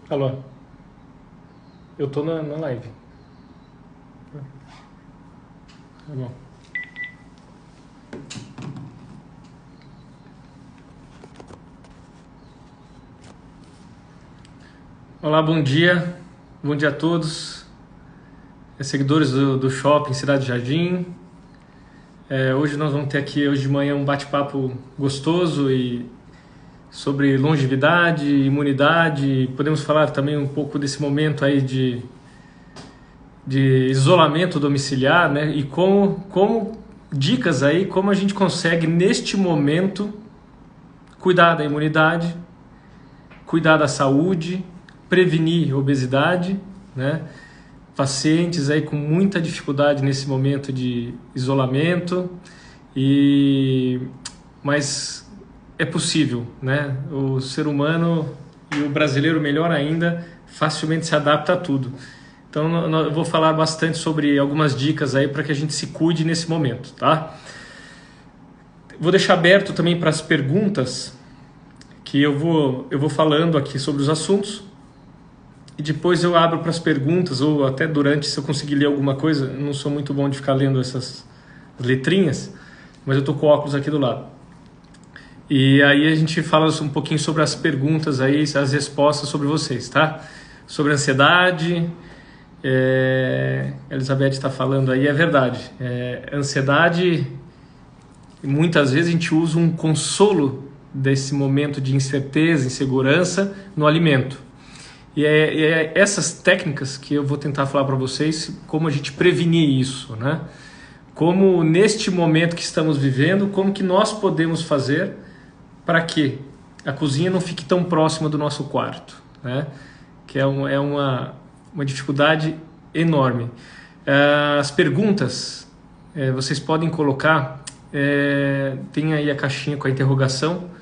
Alô, eu tô na live. Tá bom. Olá, bom dia. Bom dia a todos. Seguidores do Shopping Cidade Jardim. Hoje nós vamos ter aqui, hoje de manhã, um bate-papo gostoso e sobre longevidade, imunidade. Podemos falar também um pouco desse momento aí de isolamento domiciliar, né? E como dicas aí, como a gente consegue neste momento cuidar da imunidade, cuidar da saúde, prevenir obesidade, né? Pacientes aí com muita dificuldade nesse momento de isolamento, mas é possível, né? O ser humano e o brasileiro, melhor ainda, facilmente se adapta a tudo. Então eu vou falar bastante sobre algumas dicas aí para que a gente se cuide nesse momento, tá? Vou deixar aberto também para as perguntas, que eu vou falando aqui sobre os assuntos e depois eu abro para as perguntas, ou até durante, se eu conseguir ler alguma coisa. Eu não sou muito bom de ficar lendo essas letrinhas, mas eu estou com o óculos aqui do lado. E aí a gente fala um pouquinho sobre as perguntas aí, as respostas sobre vocês, tá? Sobre ansiedade, a Elizabeth está falando aí, é verdade. Ansiedade, muitas vezes a gente usa um consolo desse momento de incerteza, insegurança no alimento. E é essas técnicas que eu vou tentar falar para vocês, como a gente prevenir isso, né? Como neste momento que estamos vivendo, como que nós podemos fazer para que a cozinha não fique tão próxima do nosso quarto, né? Que é uma dificuldade enorme. As perguntas, vocês podem colocar, tem aí a caixinha com a interrogação,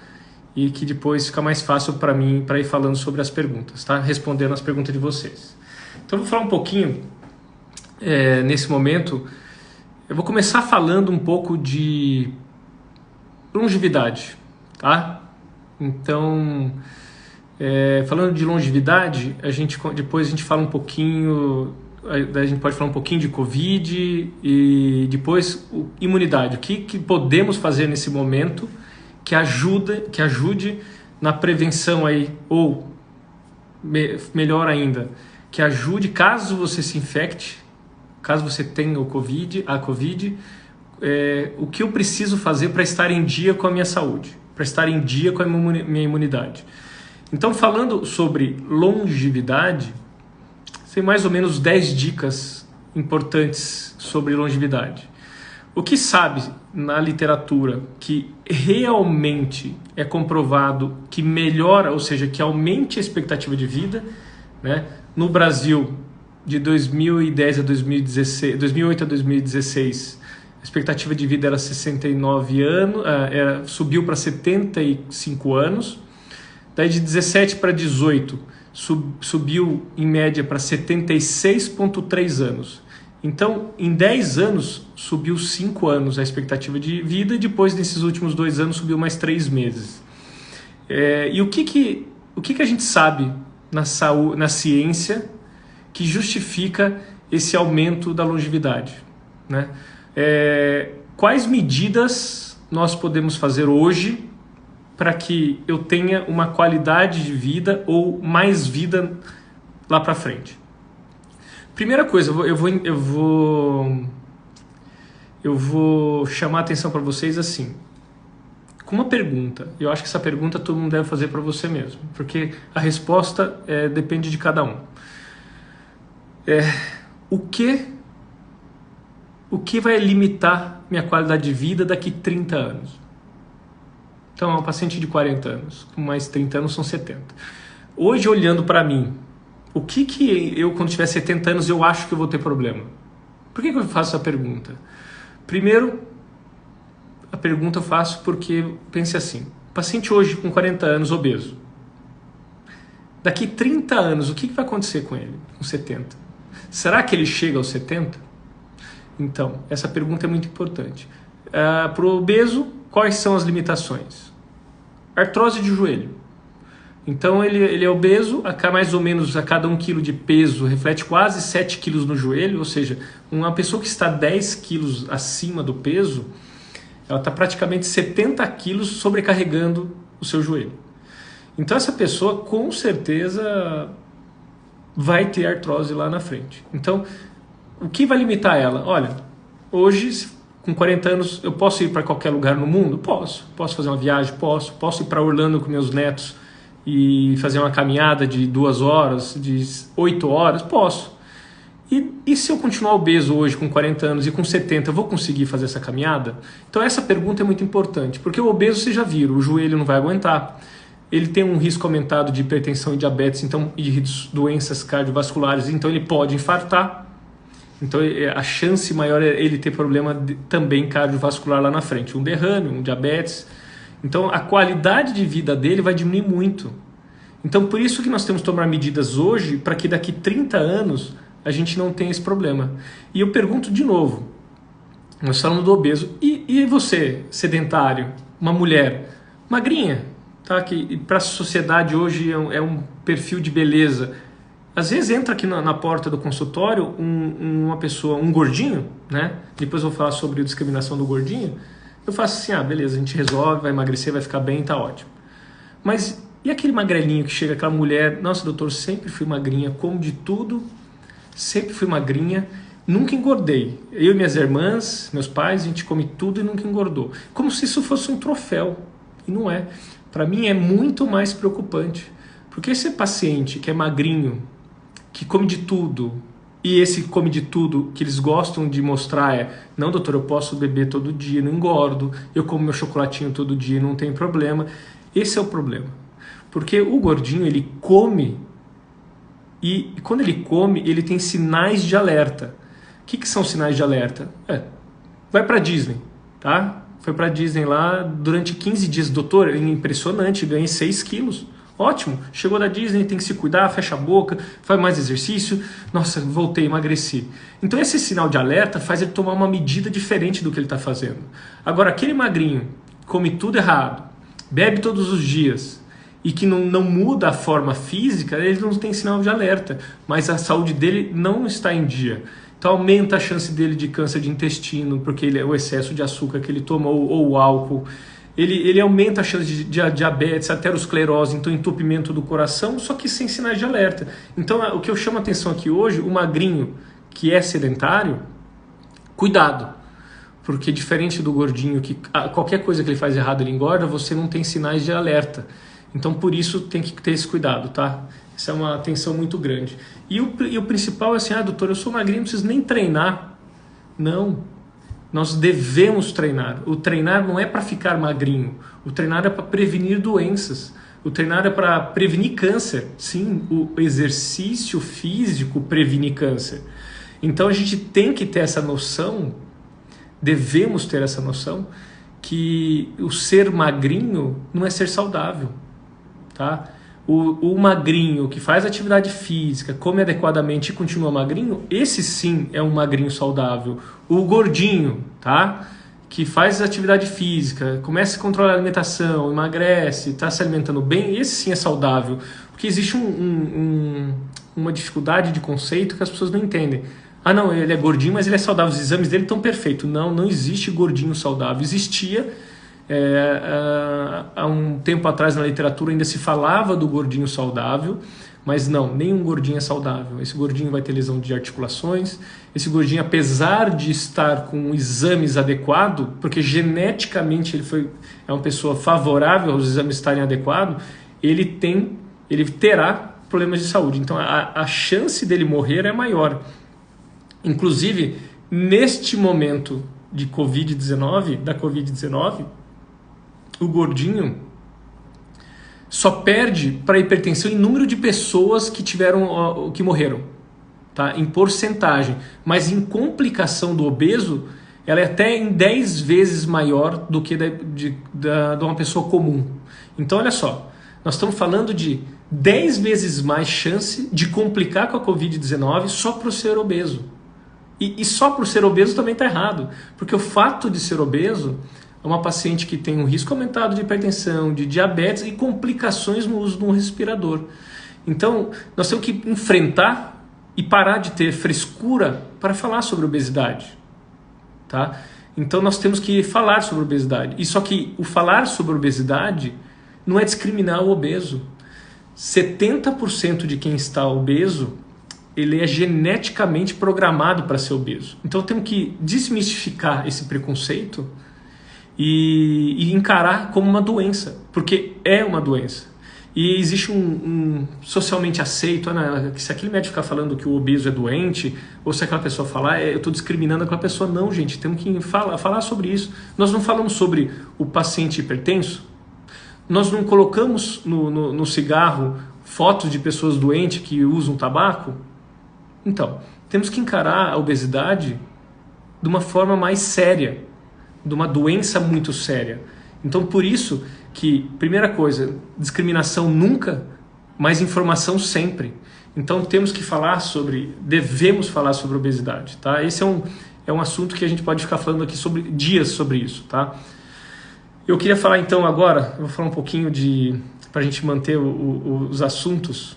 e que depois fica mais fácil para mim para ir falando sobre as perguntas, tá? Respondendo as perguntas de vocês. Então eu vou falar um pouquinho, nesse momento, eu vou começar falando um pouco de longevidade, tá? Então, falando de longevidade, depois a gente fala um pouquinho, a gente pode falar um pouquinho de Covid e depois imunidade. O que podemos fazer nesse momento que ajude na prevenção aí, ou melhor ainda, que ajude caso você se infecte, caso você tenha a Covid, o que eu preciso fazer para estar em dia com a minha saúde, para estar em dia com a minha imunidade. Então, falando sobre longevidade, tem mais ou menos 10 dicas importantes sobre longevidade. O que sabe na literatura que realmente é comprovado que melhora, ou seja, que aumente a expectativa de vida, né? No Brasil, de 2010 a 2016, 2008 a 2016, a expectativa de vida era 69 anos, subiu para 75 anos. Daí de 17 para 18, subiu em média para 76,3 anos. Então, em 10 anos, subiu 5 anos a expectativa de vida, e depois, nesses últimos 2 anos, subiu mais 3 meses. E o que a gente sabe na ciência que justifica esse aumento da longevidade, né? Quais medidas nós podemos fazer hoje para que eu tenha uma qualidade de vida ou mais vida lá para frente? Primeira coisa, eu vou chamar a atenção para vocês assim, com uma pergunta. Eu acho que essa pergunta todo mundo deve fazer para você mesmo, porque a resposta depende de cada um. O que vai limitar minha qualidade de vida daqui 30 anos? Então, é um paciente de 40 anos, com mais 30 anos são 70. Hoje, olhando para mim, o que eu, quando tiver 70 anos, eu acho que eu vou ter problema? Por que eu faço essa pergunta? Primeiro, a pergunta eu faço porque, pense assim, paciente hoje com 40 anos, obeso. Daqui 30 anos, o que vai acontecer com ele, com 70? Será que ele chega aos 70? Então, essa pergunta é muito importante. Para o obeso, quais são as limitações? Artrose de joelho. Então ele é obeso, mais ou menos a cada 1 quilo de peso reflete quase 7 quilos no joelho, ou seja, uma pessoa que está 10 quilos acima do peso, ela está praticamente 70 quilos sobrecarregando o seu joelho. Então essa pessoa com certeza vai ter artrose lá na frente. Então, o que vai limitar ela? Olha, hoje, com 40 anos, eu posso ir para qualquer lugar no mundo? Posso. Posso fazer uma viagem? Posso. Posso ir para Orlando com meus netos e fazer uma caminhada de 2 horas, de 8 horas? Posso. E se eu continuar obeso hoje com 40 anos e com 70, eu vou conseguir fazer essa caminhada? Então essa pergunta é muito importante, porque o obeso, vocês já viram, o joelho não vai aguentar, ele tem um risco aumentado de hipertensão e diabetes, então, e de doenças cardiovasculares, então ele pode infartar. Então a chance maior é ele ter problema também cardiovascular lá na frente, um derrame, um diabetes. Então a qualidade de vida dele vai diminuir muito. Então por isso que nós temos que tomar medidas hoje para que daqui 30 anos a gente não tenha esse problema. E eu pergunto de novo, nós falamos do obeso, e você, sedentário, uma mulher magrinha, tá? Que para a sociedade hoje é um perfil de beleza. Às vezes entra aqui na porta do consultório uma pessoa, um gordinho, né? Depois eu vou falar sobre a discriminação do gordinho. Eu faço assim, beleza, a gente resolve, vai emagrecer, vai ficar bem, tá ótimo. Mas e aquele magrelinho que chega, aquela mulher, nossa doutor, sempre fui magrinha, como de tudo, sempre fui magrinha, nunca engordei. Eu e minhas irmãs, meus pais, a gente come tudo e nunca engordou. Como se isso fosse um troféu. E não é. Para mim é muito mais preocupante. Porque esse paciente que é magrinho, que come de tudo, e esse come de tudo que eles gostam de mostrar não doutor, eu posso beber todo dia, não engordo, eu como meu chocolatinho todo dia, não tem problema. Esse é o problema. Porque o gordinho, ele come, e quando ele come, ele tem sinais de alerta. O que são sinais de alerta? Vai para Disney, tá? Foi para Disney lá durante 15 dias. Doutor, é impressionante, ganhei 6 quilos. Ótimo, chegou da Disney, tem que se cuidar, fecha a boca, faz mais exercício. Nossa, voltei, emagreci. Então esse sinal de alerta faz ele tomar uma medida diferente do que ele está fazendo. Agora, aquele magrinho, come tudo errado, bebe todos os dias e que não muda a forma física, ele não tem sinal de alerta, mas a saúde dele não está em dia. Então aumenta a chance dele de câncer de intestino, porque o excesso de açúcar que ele toma ou o álcool. Ele aumenta a chance de diabetes, aterosclerose, então entupimento do coração, só que sem sinais de alerta. Então o que eu chamo a atenção aqui hoje, o magrinho que é sedentário, cuidado. Porque diferente do gordinho, que qualquer coisa que ele faz errado ele engorda, você não tem sinais de alerta. Então por isso tem que ter esse cuidado, tá? Isso é uma atenção muito grande. E o principal é assim, doutor, eu sou magrinho, não preciso nem treinar. Não, nós devemos treinar. O treinar não é para ficar magrinho, o treinar é para prevenir doenças. O treinar é para prevenir câncer. Sim, o exercício físico previne câncer. Então a gente tem que ter essa noção, devemos ter essa noção, que o ser magrinho não é ser saudável. Tá? O magrinho que faz atividade física, come adequadamente e continua magrinho, esse sim é um magrinho saudável. O gordinho, tá? Que faz atividade física, começa a controlar a alimentação, emagrece, está se alimentando bem, esse sim é saudável. Porque existe uma dificuldade de conceito que as pessoas não entendem. Não, ele é gordinho, mas ele é saudável, os exames dele estão perfeitos. Não existe gordinho saudável. Existia... há um tempo atrás na literatura ainda se falava do gordinho saudável, mas não, nenhum gordinho é saudável. Esse gordinho vai ter lesão de articulações, esse gordinho, apesar de estar com exames adequados, porque geneticamente é uma pessoa favorável aos exames estarem adequados, ele terá problemas de saúde. Então a chance dele morrer é maior. Inclusive, neste momento de da Covid-19, o gordinho só perde para a hipertensão em número de pessoas que morreram, tá? Em porcentagem, mas em complicação do obeso, ela é até em 10 vezes maior do que de uma pessoa comum. Então olha só, nós estamos falando de 10 vezes mais chance de complicar com a Covid-19 só por ser obeso. E só por ser obeso também está errado, porque o fato de ser obeso é uma paciente que tem um risco aumentado de hipertensão, de diabetes e complicações no uso de um respirador. Então, nós temos que enfrentar e parar de ter frescura para falar sobre obesidade. Tá? Então, nós temos que falar sobre obesidade. E só que o falar sobre obesidade não é discriminar o obeso. 70% de quem está obeso, ele é geneticamente programado para ser obeso. Então, temos que desmistificar esse preconceito e encarar como uma doença, porque é uma doença. E existe um socialmente aceito, se aquele médico ficar falando que o obeso é doente, ou se aquela pessoa falar, eu estou discriminando aquela pessoa. Não, gente, temos que falar sobre isso. Nós não falamos sobre o paciente hipertenso, nós não colocamos no cigarro fotos de pessoas doentes que usam tabaco. Então, temos que encarar a obesidade de uma forma mais séria, de uma doença muito séria. Então, por isso que, primeira coisa, discriminação nunca, mas informação sempre. Então, temos que devemos falar sobre obesidade, tá? Esse é um assunto que a gente pode ficar falando aqui dias sobre isso, tá? Eu queria falar então agora, eu vou falar um pouquinho para a gente manter os assuntos.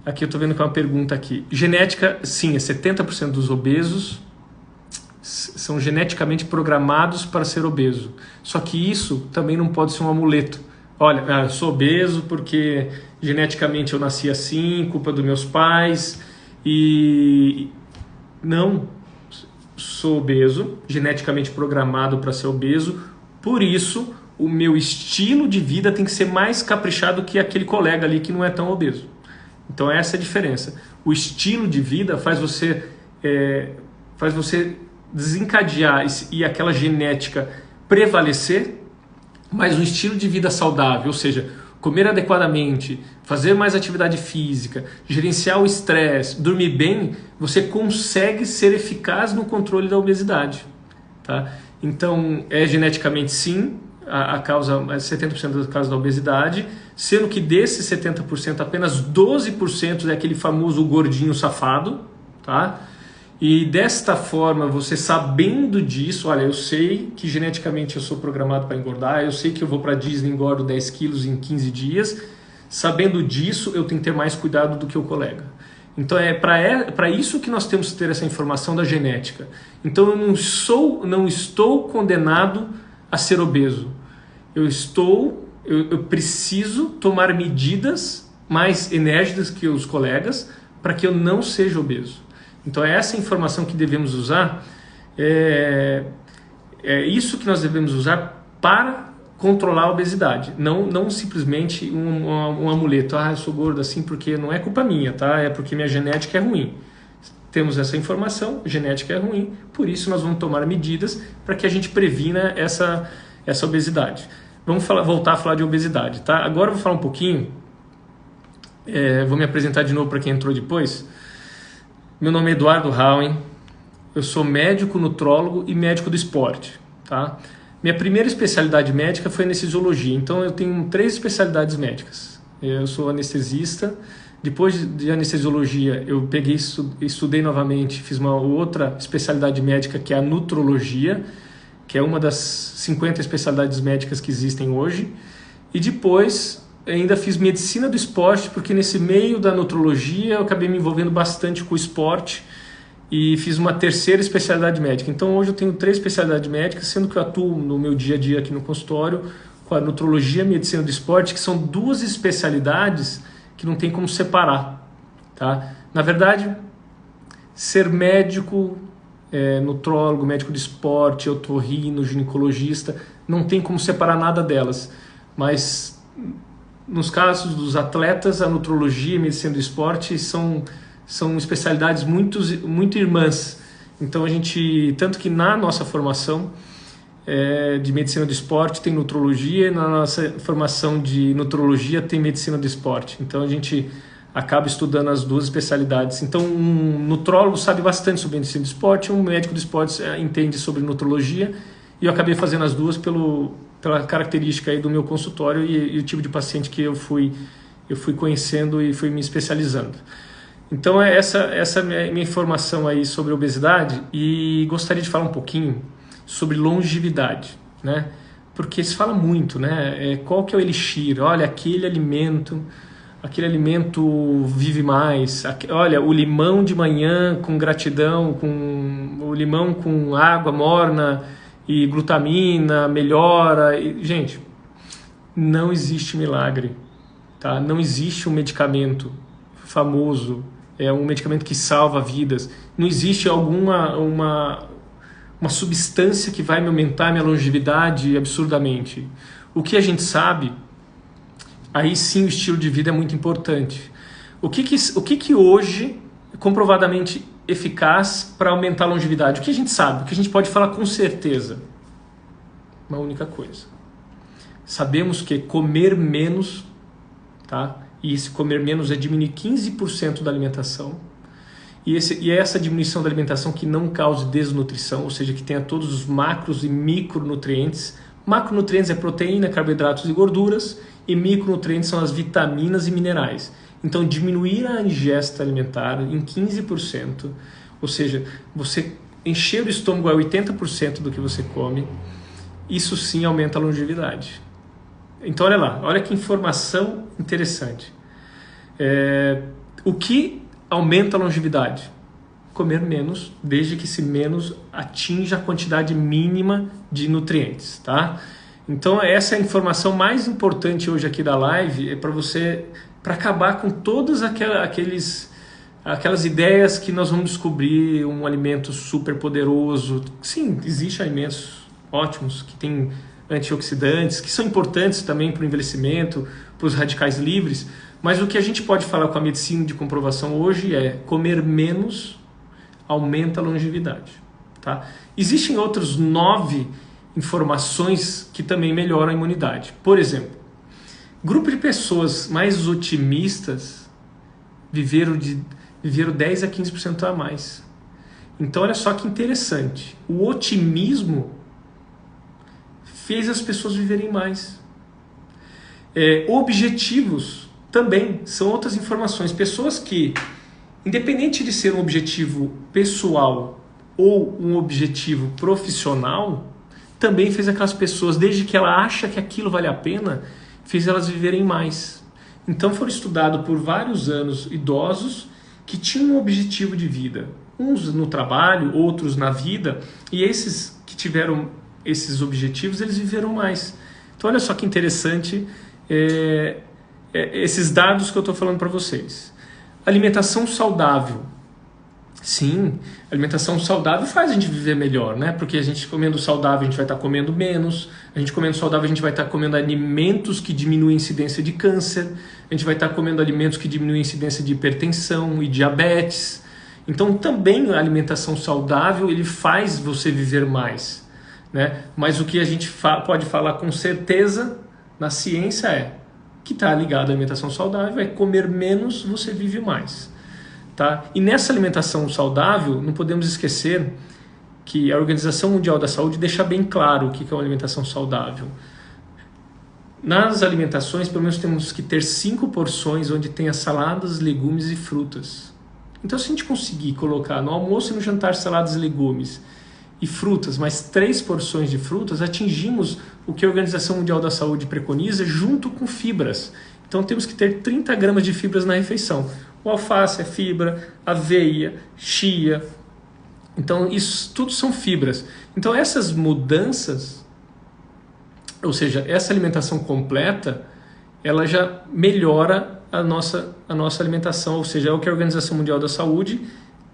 Aqui eu estou vendo que é uma pergunta aqui. Genética, sim, 70% dos obesos são geneticamente programados para ser obeso. Só que isso também não pode ser um amuleto. Olha, eu sou obeso porque geneticamente eu nasci assim, culpa dos meus pais. E não, sou obeso, geneticamente programado para ser obeso, por isso o meu estilo de vida tem que ser mais caprichado que aquele colega ali que não é tão obeso. Então essa é a diferença. O estilo de vida faz você desencadear e aquela genética prevalecer, mas um estilo de vida saudável, ou seja, comer adequadamente, fazer mais atividade física, gerenciar o estresse, dormir bem, você consegue ser eficaz no controle da obesidade. Tá? Então, é geneticamente sim a causa, 70% da causa da obesidade, sendo que desses 70%, apenas 12% é aquele famoso gordinho safado, tá? E desta forma, você sabendo disso, olha, eu sei que geneticamente eu sou programado para engordar, eu sei que eu vou para Disney e engordo 10 quilos em 15 dias, sabendo disso, eu tenho que ter mais cuidado do que o colega. Então é para isso que nós temos que ter essa informação da genética. Então eu não estou condenado a ser obeso. Eu preciso tomar medidas mais enérgicas que os colegas para que eu não seja obeso. Então é essa informação que devemos usar, é isso que nós devemos usar para controlar a obesidade, não simplesmente um amuleto. Eu sou gordo assim porque não é culpa minha, tá? É porque minha genética é ruim. Temos essa informação, genética é ruim, por isso nós vamos tomar medidas para que a gente previna essa obesidade. Vamos voltar a falar de obesidade, tá? Agora eu vou falar um pouquinho, vou me apresentar de novo para quem entrou depois. Meu nome é Eduardo Howen, eu sou médico, nutrólogo e médico do esporte. Tá? Minha primeira especialidade médica foi anestesiologia, então eu tenho 3 especialidades médicas. Eu sou anestesista, depois de anestesiologia eu estudei novamente, fiz uma outra especialidade médica que é a nutrologia, que é uma das 50 especialidades médicas que existem hoje, e depois ainda fiz medicina do esporte, porque nesse meio da nutrologia eu acabei me envolvendo bastante com o esporte e fiz uma terceira especialidade médica. Então hoje eu tenho 3 especialidades médicas, sendo que eu atuo no meu dia a dia aqui no consultório com a nutrologia e a medicina do esporte, que são 2 especialidades que não tem como separar. Tá? Na verdade, ser médico, nutrólogo, médico de esporte, otorrino, ginecologista, não tem como separar nada delas. Mas nos casos dos atletas, a nutrologia e a medicina do esporte são especialidades muito irmãs. Então tanto que na nossa formação de medicina do esporte tem nutrologia, e na nossa formação de nutrologia tem medicina do esporte. Então a gente acaba estudando as 2 especialidades. Então um nutrólogo sabe bastante sobre medicina do esporte, um médico do esporte entende sobre nutrologia, e eu acabei fazendo as 2 pela característica aí do meu consultório e o tipo de paciente que eu fui conhecendo e fui me especializando. Então essa minha informação aí sobre obesidade, e gostaria de falar um pouquinho sobre longevidade, né? Porque se fala muito, né? Qual que é o elixir? Olha, aquele alimento vive mais. Olha, o limão de manhã com gratidão, com o limão com água morna e glutamina melhora. Gente, não existe milagre, tá? Não existe um medicamento famoso, um medicamento que salva vidas. Não existe uma substância que vai me aumentar minha longevidade absurdamente. O que a gente sabe, aí sim o estilo de vida é muito importante. O que hoje é comprovadamente eficaz para aumentar a longevidade? O que a gente sabe? O que a gente pode falar com certeza? Uma única coisa. Sabemos que comer menos, tá? E esse comer menos é diminuir 15% da alimentação. E é essa diminuição da alimentação que não cause desnutrição, ou seja, que tenha todos os macros e micronutrientes. Macronutrientes é proteína, carboidratos e gorduras, e micronutrientes são as vitaminas e minerais. Então, diminuir a ingesta alimentar em 15%, ou seja, você encher o estômago a 80% do que você come, isso sim aumenta a longevidade. Então, olha lá, olha que informação interessante. O que aumenta a longevidade? Comer menos, desde que esse menos atinja a quantidade mínima de nutrientes, tá? Então essa é a informação mais importante hoje aqui da live, para acabar com todas aquelas ideias que nós vamos descobrir um alimento super poderoso. Sim, existem alimentos ótimos que têm antioxidantes, que são importantes também para o envelhecimento, para os radicais livres, mas o que a gente pode falar com a medicina de comprovação hoje é comer menos aumenta a longevidade, tá? Existem outros 9 informações que também melhoram a imunidade. Por exemplo, grupo de pessoas mais otimistas viveram 10 a 15% a mais. Então olha só que interessante, o otimismo fez as pessoas viverem mais. Objetivos também são outras informações. Pessoas que, independente de ser um objetivo pessoal ou um objetivo profissional, também fez aquelas pessoas, desde que ela acha que aquilo vale a pena, fez elas viverem mais. Então foram estudados por vários anos idosos que tinham um objetivo de vida, uns no trabalho, outros na vida, e esses que tiveram esses objetivos, eles viveram mais. Então olha só que interessante esses dados que eu estou falando para vocês. Alimentação saudável. Sim, alimentação saudável faz a gente viver melhor, né? Porque a gente comendo saudável, a gente vai estar comendo menos. A gente comendo saudável, a gente vai estar comendo alimentos que diminuem a incidência de câncer. A gente vai estar comendo alimentos que diminuem a incidência de hipertensão e diabetes. Então, também a alimentação saudável, ele faz você viver mais, né? Mas o que a gente pode falar com certeza na ciência que está ligado à alimentação saudável é comer menos, você vive mais. Tá? E nessa alimentação saudável, não podemos esquecer que a Organização Mundial da Saúde deixa bem claro o que é uma alimentação saudável. Nas alimentações, pelo menos temos que ter 5 porções onde tenha saladas, legumes e frutas. Então, se a gente conseguir colocar no almoço e no jantar saladas, legumes e frutas, mais 3 porções de frutas, atingimos o que a Organização Mundial da Saúde preconiza junto com fibras. Então, temos que ter 30 gramas de fibras na refeição. O alface é fibra, aveia, chia. Então, isso tudo são fibras. Então, essas mudanças, ou seja, essa alimentação completa, ela já melhora a nossa alimentação. Ou seja, é o que a Organização Mundial da Saúde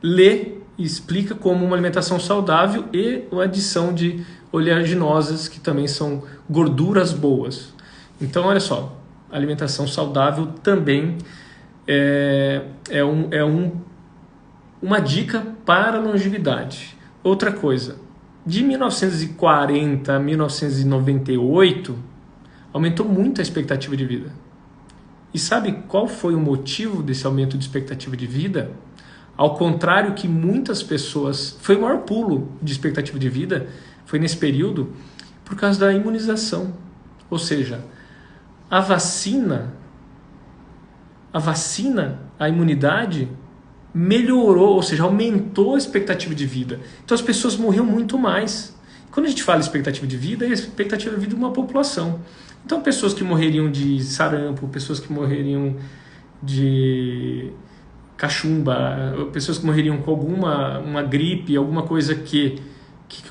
lê e explica como uma alimentação saudável e a adição de oleaginosas, que também são gorduras boas. Então, olha só, a alimentação saudável também uma dica para a longevidade. Outra coisa, de 1940 a 1998, aumentou muito a expectativa de vida. E sabe qual foi o motivo desse aumento de expectativa de vida? Ao contrário que muitas pessoas... Foi o maior pulo de expectativa de vida, foi nesse período, por causa da imunização. Ou seja, a vacina, a imunidade melhorou, ou seja, aumentou a expectativa de vida. Então as pessoas morriam muito mais. Quando a gente fala expectativa de vida, é a expectativa de vida de uma população. Então, pessoas que morreriam de sarampo, pessoas que morreriam de cachumba, pessoas que morreriam com uma gripe, alguma coisa que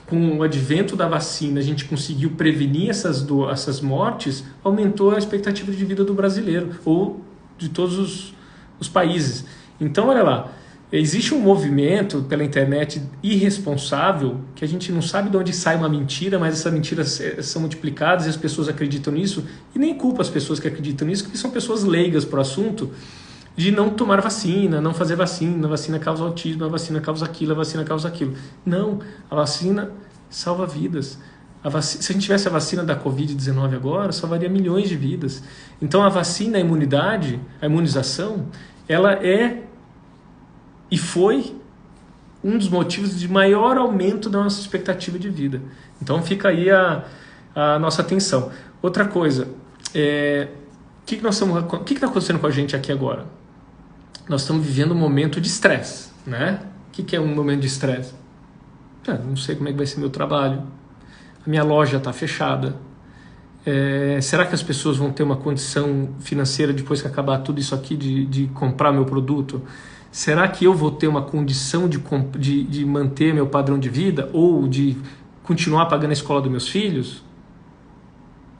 com o advento da vacina a gente conseguiu prevenir essas mortes, aumentou a expectativa de vida do brasileiro ou de todos os países. Então, olha lá, existe um movimento pela internet irresponsável que a gente não sabe de onde sai uma mentira, mas essas mentiras são multiplicadas e as pessoas acreditam nisso, e nem culpa as pessoas que acreditam nisso, porque são pessoas leigas para o assunto, de não tomar vacina, não fazer vacina, a vacina causa autismo, a vacina causa aquilo, a vacina causa aquilo. Não, a vacina salva vidas. Se a gente tivesse a vacina da Covid-19 agora, salvaria milhões de vidas. Então a vacina, a imunidade, a imunização, ela é e foi um dos motivos de maior aumento da nossa expectativa de vida. Então fica aí a nossa atenção. Outra coisa, o que está acontecendo com a gente aqui agora? Nós estamos vivendo um momento de estresse, né? O que é um momento de estresse? Não sei como é que vai ser meu trabalho. A minha loja está fechada. Será que as pessoas vão ter uma condição financeira depois que acabar tudo isso aqui de comprar meu produto? Será que eu vou ter uma condição de manter meu padrão de vida ou de continuar pagando a escola dos meus filhos?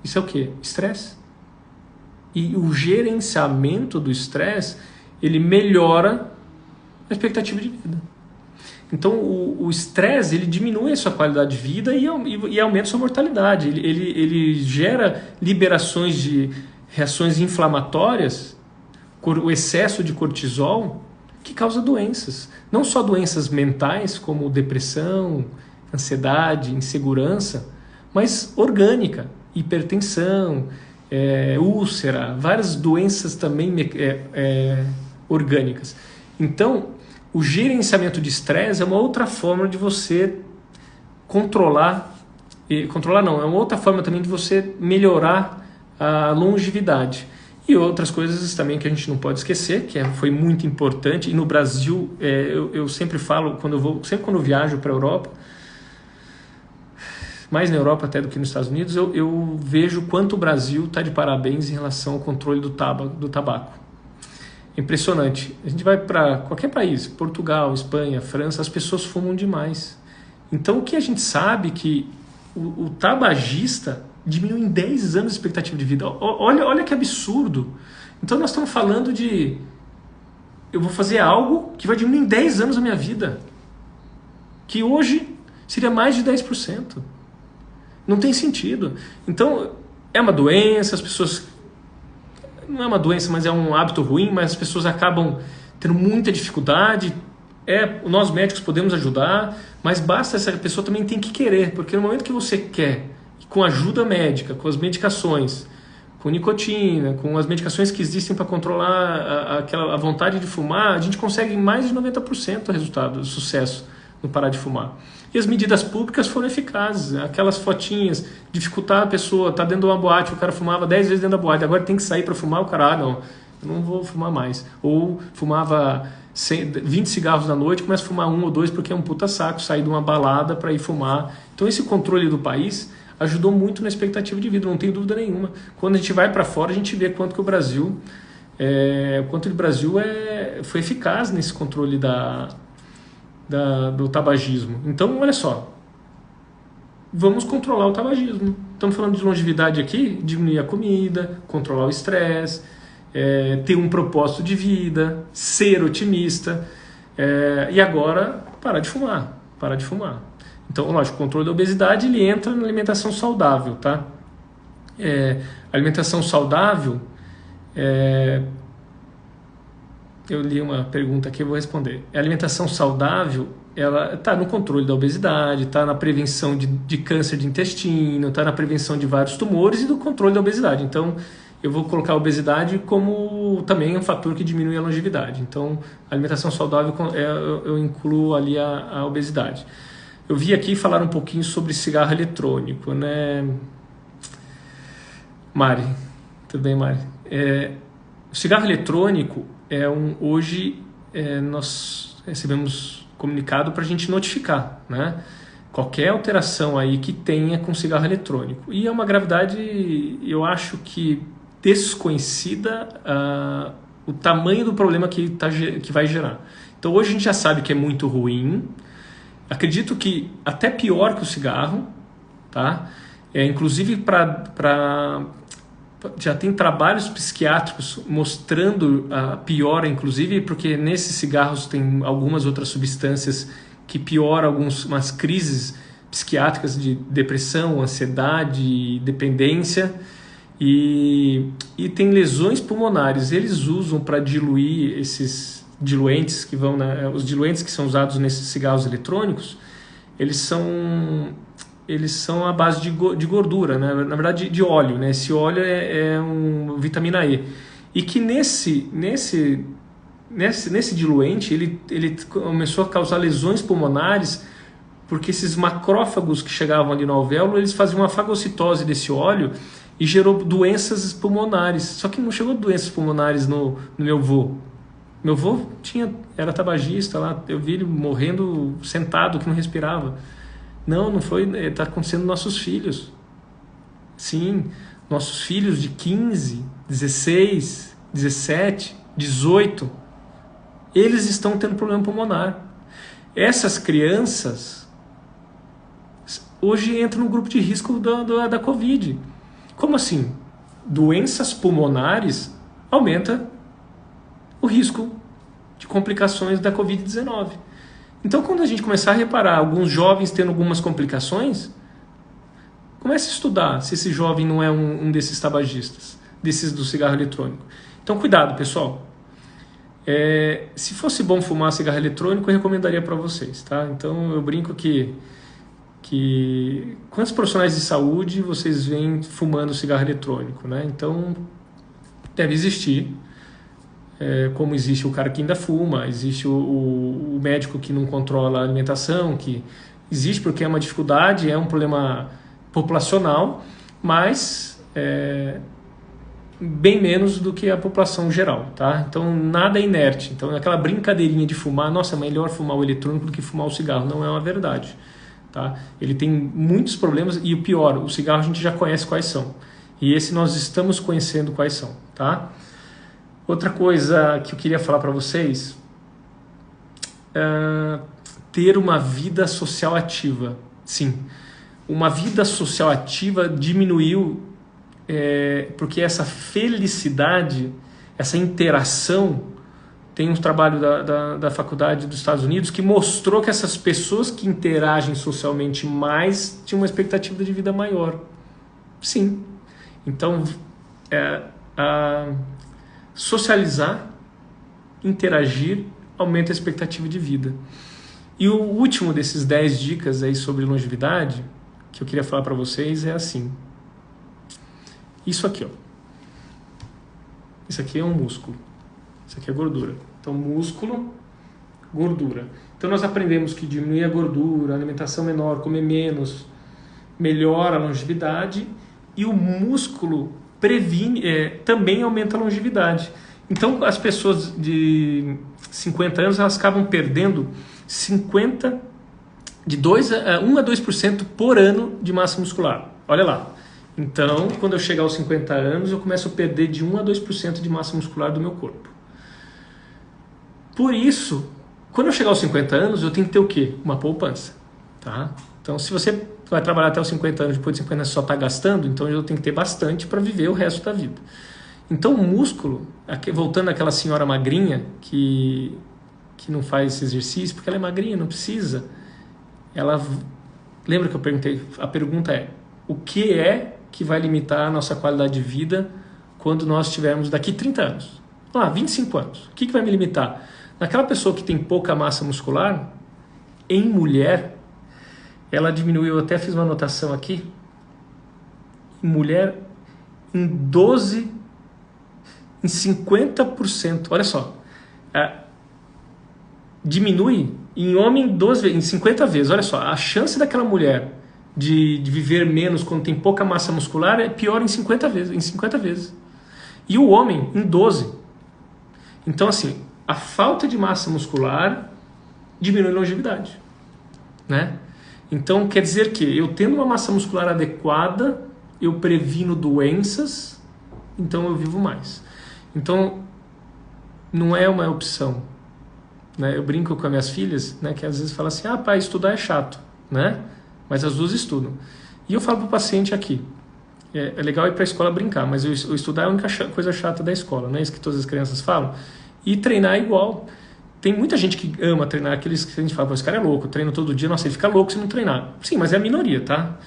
Isso é o quê? Estresse. E o gerenciamento do estresse, ele melhora a expectativa de vida. Então, o estresse, ele diminui a sua qualidade de vida e aumenta a sua mortalidade. Ele gera liberações de reações inflamatórias, o excesso de cortisol, que causa doenças. Não só doenças mentais, como depressão, ansiedade, insegurança, mas orgânica, hipertensão, úlcera, várias doenças também orgânicas. Então, o gerenciamento de estresse é uma outra forma de você controlar não, é uma outra forma também de você melhorar a longevidade. E outras coisas também que a gente não pode esquecer, que foi muito importante, e no Brasil, eu sempre falo, sempre quando eu viajo para a Europa, mais na Europa até do que nos Estados Unidos, eu vejo quanto o Brasil está de parabéns em relação ao controle do tabaco. Impressionante. A gente vai para qualquer país, Portugal, Espanha, França, as pessoas fumam demais. Então o que a gente sabe é que o tabagista diminui em 10 anos a expectativa de vida. Olha que absurdo. Então nós estamos falando de eu vou fazer algo que vai diminuir em 10 anos a minha vida, que hoje seria mais de 10%. Não tem sentido. Então é uma doença, as pessoas... Não é uma doença, mas é um hábito ruim, mas as pessoas acabam tendo muita dificuldade. Nós médicos podemos ajudar, mas basta essa pessoa também tem que querer, porque no momento que você quer, com ajuda médica, com as medicações, com nicotina, com as medicações que existem para controlar a vontade de fumar, a gente consegue mais de 90% do resultado, do sucesso no parar de fumar. E as medidas públicas foram eficazes. Aquelas fotinhas, dificultar a pessoa, tá dentro de uma boate, o cara fumava 10 vezes dentro da boate, agora tem que sair para fumar, o cara, não, eu não vou fumar mais. Ou fumava 20 cigarros na noite, começa a fumar 1 ou 2 porque é um puta saco sair de uma balada para ir fumar. Então esse controle do país ajudou muito na expectativa de vida, não tem dúvida nenhuma. Quando a gente vai para fora, a gente vê quanto que o Brasil foi eficaz nesse controle do tabagismo. Então, olha só, vamos controlar o tabagismo. Estamos falando de longevidade aqui, diminuir a comida, controlar o estresse, ter um propósito de vida, ser otimista, e agora parar de fumar. Então, lógico, o controle da obesidade ele entra na alimentação saudável, tá? A alimentação saudável, eu li uma pergunta aqui, eu vou responder. A alimentação saudável, ela está no controle da obesidade, está na prevenção de câncer de intestino, está na prevenção de vários tumores e do controle da obesidade. Então, eu vou colocar a obesidade como também um fator que diminui a longevidade. Então, a alimentação saudável, eu incluo ali a obesidade. Eu vi aqui falar um pouquinho sobre cigarro eletrônico, né? Mari, tudo bem, Mari? O cigarro eletrônico hoje nós recebemos comunicado para a gente notificar, né? Qualquer alteração aí que tenha com cigarro eletrônico. E é uma gravidade, eu acho que desconhecida, o tamanho do problema que vai gerar. Então hoje a gente já sabe que é muito ruim. Acredito que até pior que o cigarro, tá? Inclusive já tem trabalhos psiquiátricos mostrando a piora, inclusive porque nesses cigarros tem algumas outras substâncias que pioram algumas crises psiquiátricas de depressão, ansiedade, dependência, e tem lesões pulmonares. Eles usam para diluir esses diluentes que vão, os diluentes que são usados nesses cigarros eletrônicos, eles são à base de gordura, né? Na verdade de óleo, né? Esse óleo é vitamina E, e que nesse diluente ele começou a causar lesões pulmonares, porque esses macrófagos que chegavam ali no alvéolo, eles faziam uma fagocitose desse óleo e gerou doenças pulmonares. Só que não chegou doenças pulmonares no meu avô. Meu avô era tabagista lá, eu vi ele morrendo sentado, que não respirava. Não foi, está acontecendo nos nossos filhos. Sim, nossos filhos de 15, 16, 17, 18, eles estão tendo problema pulmonar. Essas crianças hoje entram no grupo de risco da Covid. Como assim? Doenças pulmonares aumenta o risco de complicações da Covid-19. Então, quando a gente começar a reparar alguns jovens tendo algumas complicações, comece a estudar se esse jovem não é um desses tabagistas, desses do cigarro eletrônico. Então, cuidado, pessoal. Se fosse bom fumar cigarro eletrônico, eu recomendaria para vocês, tá? Então, eu brinco que quantos profissionais de saúde vocês veem fumando cigarro eletrônico, né? Então, deve existir. Como existe o cara que ainda fuma, existe o médico que não controla a alimentação, que existe porque é uma dificuldade, é um problema populacional, mas bem menos do que a população geral, tá? Então nada é inerte. Então aquela brincadeirinha de fumar, nossa, é melhor fumar o eletrônico do que fumar o cigarro, não é uma verdade, tá? Ele tem muitos problemas e o pior, o cigarro a gente já conhece quais são. E esse nós estamos conhecendo quais são, tá? Outra coisa que eu queria falar para vocês é ter uma vida social ativa. Sim, uma vida social ativa diminuiu porque essa felicidade, essa interação, tem um trabalho da faculdade dos Estados Unidos que mostrou que essas pessoas que interagem socialmente mais tinham uma expectativa de vida maior. Sim, então socializar, interagir, aumenta a expectativa de vida. E o último desses 10 dicas aí sobre longevidade, que eu queria falar para vocês, é assim. Isso aqui, ó. Isso aqui é um músculo. Isso aqui é gordura. Então, músculo, gordura. Então, nós aprendemos que diminuir a gordura, alimentação menor, comer menos, melhora a longevidade, e o músculo também aumenta a longevidade. Então, as pessoas de 50 anos, elas acabam perdendo 1 a 2% por ano de massa muscular. Olha lá. Então, quando eu chegar aos 50 anos, eu começo a perder de 1 a 2% de massa muscular do meu corpo. Por isso, quando eu chegar aos 50 anos, eu tenho que ter o quê? Uma poupança. Tá? Então, se você vai trabalhar até os 50 anos, depois de 50 anos só está gastando, então eu tenho que ter bastante para viver o resto da vida. Então o músculo, voltando àquela senhora magrinha que não faz esse exercício, porque ela é magrinha, não precisa, lembra que eu perguntei? A pergunta é, o que é que vai limitar a nossa qualidade de vida quando nós tivermos daqui 30 anos? 25 anos. O que vai me limitar? Naquela pessoa que tem pouca massa muscular, em mulher, ela diminuiu, eu até fiz uma anotação aqui, em mulher, em 50%, olha só, diminui em homem 12 vezes, em 50 vezes, olha só, a chance daquela mulher de viver menos quando tem pouca massa muscular é pior em 50 vezes, e o homem em 12. Então assim, a falta de massa muscular diminui a longevidade, né? Então, quer dizer que eu tendo uma massa muscular adequada, eu previno doenças, então eu vivo mais. Então, não é uma opção, né? Eu brinco com as minhas filhas, né, que às vezes falam assim, pai, estudar é chato, né? Mas as duas estudam. E eu falo para o paciente aqui, é legal ir para a escola brincar, mas o estudar é a única coisa chata da escola, não é isso que todas as crianças falam? E treinar é igual. Tem muita gente que ama treinar, aqueles que a gente fala, esse cara é louco, treina todo dia, nossa, ele fica louco se não treinar. Sim, mas é a minoria, tá?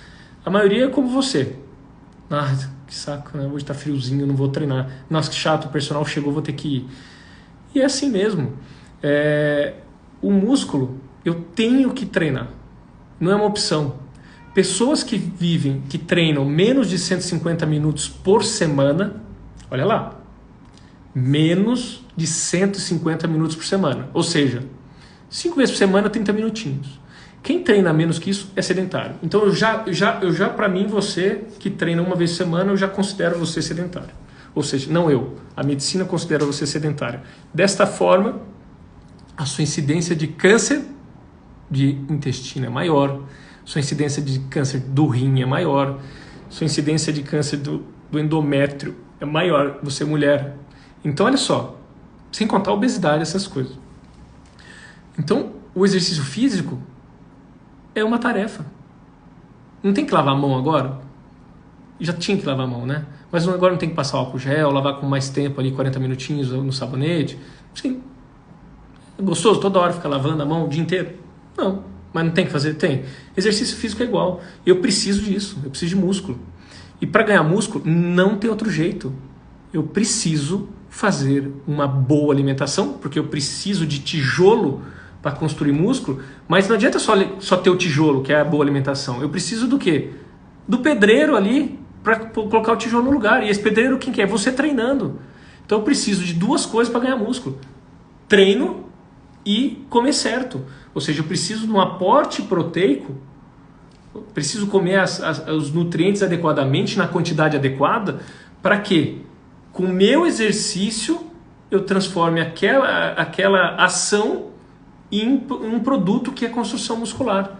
A maioria é como você. Ah, que saco, né? Hoje tá friozinho, não vou treinar. Nossa, que chato, o personal chegou, vou ter que ir. E é assim mesmo. O músculo, eu tenho que treinar. Não é uma opção. Pessoas que treinam menos de 150 minutos por semana, olha lá, menos de 150 minutos por semana. Ou seja, 5 vezes por semana, 30 minutinhos. Quem treina menos que isso é sedentário. Então, eu já para mim, você que treina uma vez por semana, eu já considero você sedentário. Ou seja, não eu, a medicina considera você sedentário. Desta forma, a sua incidência de câncer de intestino é maior, sua incidência de câncer do rim é maior, sua incidência de câncer do endométrio é maior, você é mulher. Então, olha só, sem contar a obesidade, essas coisas. Então, o exercício físico é uma tarefa. Não tem que lavar a mão agora? Já tinha que lavar a mão, né? Mas agora não tem que passar álcool gel, lavar com mais tempo ali, 40 minutinhos no sabonete. Sim. É gostoso toda hora ficar lavando a mão o dia inteiro? Não. Mas não tem que fazer? Tem. Exercício físico é igual. Eu preciso disso. Eu preciso de músculo. E para ganhar músculo, não tem outro jeito. Eu preciso fazer uma boa alimentação, porque eu preciso de tijolo para construir músculo, mas não adianta só ter o tijolo, que é a boa alimentação. Eu preciso do quê? Do pedreiro ali para colocar o tijolo no lugar. E esse pedreiro quem que é? Você treinando. Então eu preciso de duas coisas para ganhar músculo. Treino e comer certo. Ou seja, eu preciso de um aporte proteico, preciso comer os nutrientes adequadamente, na quantidade adequada, para que com o meu exercício eu transforme aquela ação em um produto que é construção muscular.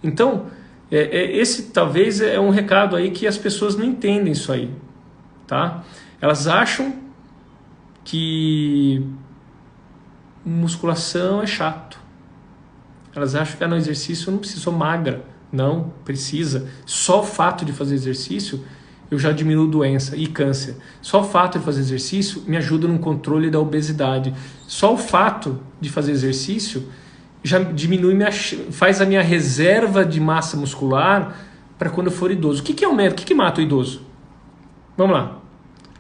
Então, esse talvez é um recado aí que as pessoas não entendem isso aí, tá? Elas acham que musculação é chato. Elas acham que no exercício eu não preciso, sou magra. Não, precisa. Só o fato de fazer exercício eu já diminuo doença e câncer. Só o fato de fazer exercício me ajuda no controle da obesidade. Só o fato de fazer exercício já diminui, faz a minha reserva de massa muscular para quando eu for idoso. O que é o médico? O que mata o idoso? Vamos lá.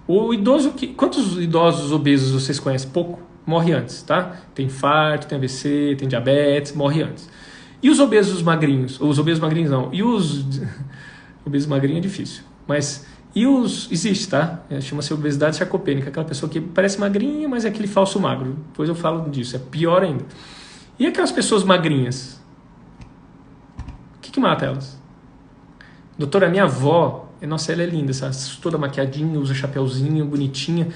O idoso, quantos idosos obesos vocês conhecem? Pouco. Morre antes, tá? Tem infarto, tem AVC, tem diabetes, morre antes. E os obesos magrinhos? Os obesos magrinhos não. E os... obeso magrinho é difícil. Mas, e os... Existe, tá? Chama-se obesidade sarcopênica. Aquela pessoa que parece magrinha, mas é aquele falso magro. Depois eu falo disso. É pior ainda. E aquelas pessoas magrinhas? O que mata elas? Doutora, minha avó... Nossa, ela é linda. Sabe? Toda maquiadinha, usa chapeuzinho, bonitinha.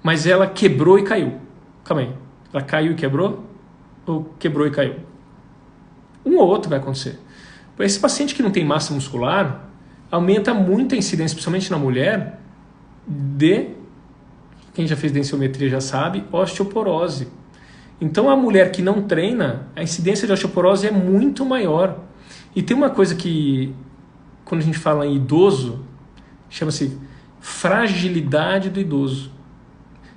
Mas ela quebrou e caiu. Calma aí. Ela caiu e quebrou? Ou quebrou e caiu? Um ou outro vai acontecer. Esse paciente que não tem massa muscular aumenta muito a incidência, principalmente na mulher, de, quem já fez densitometria já sabe, osteoporose. Então a mulher que não treina, a incidência de osteoporose é muito maior. E tem uma coisa que, quando a gente fala em idoso, chama-se fragilidade do idoso.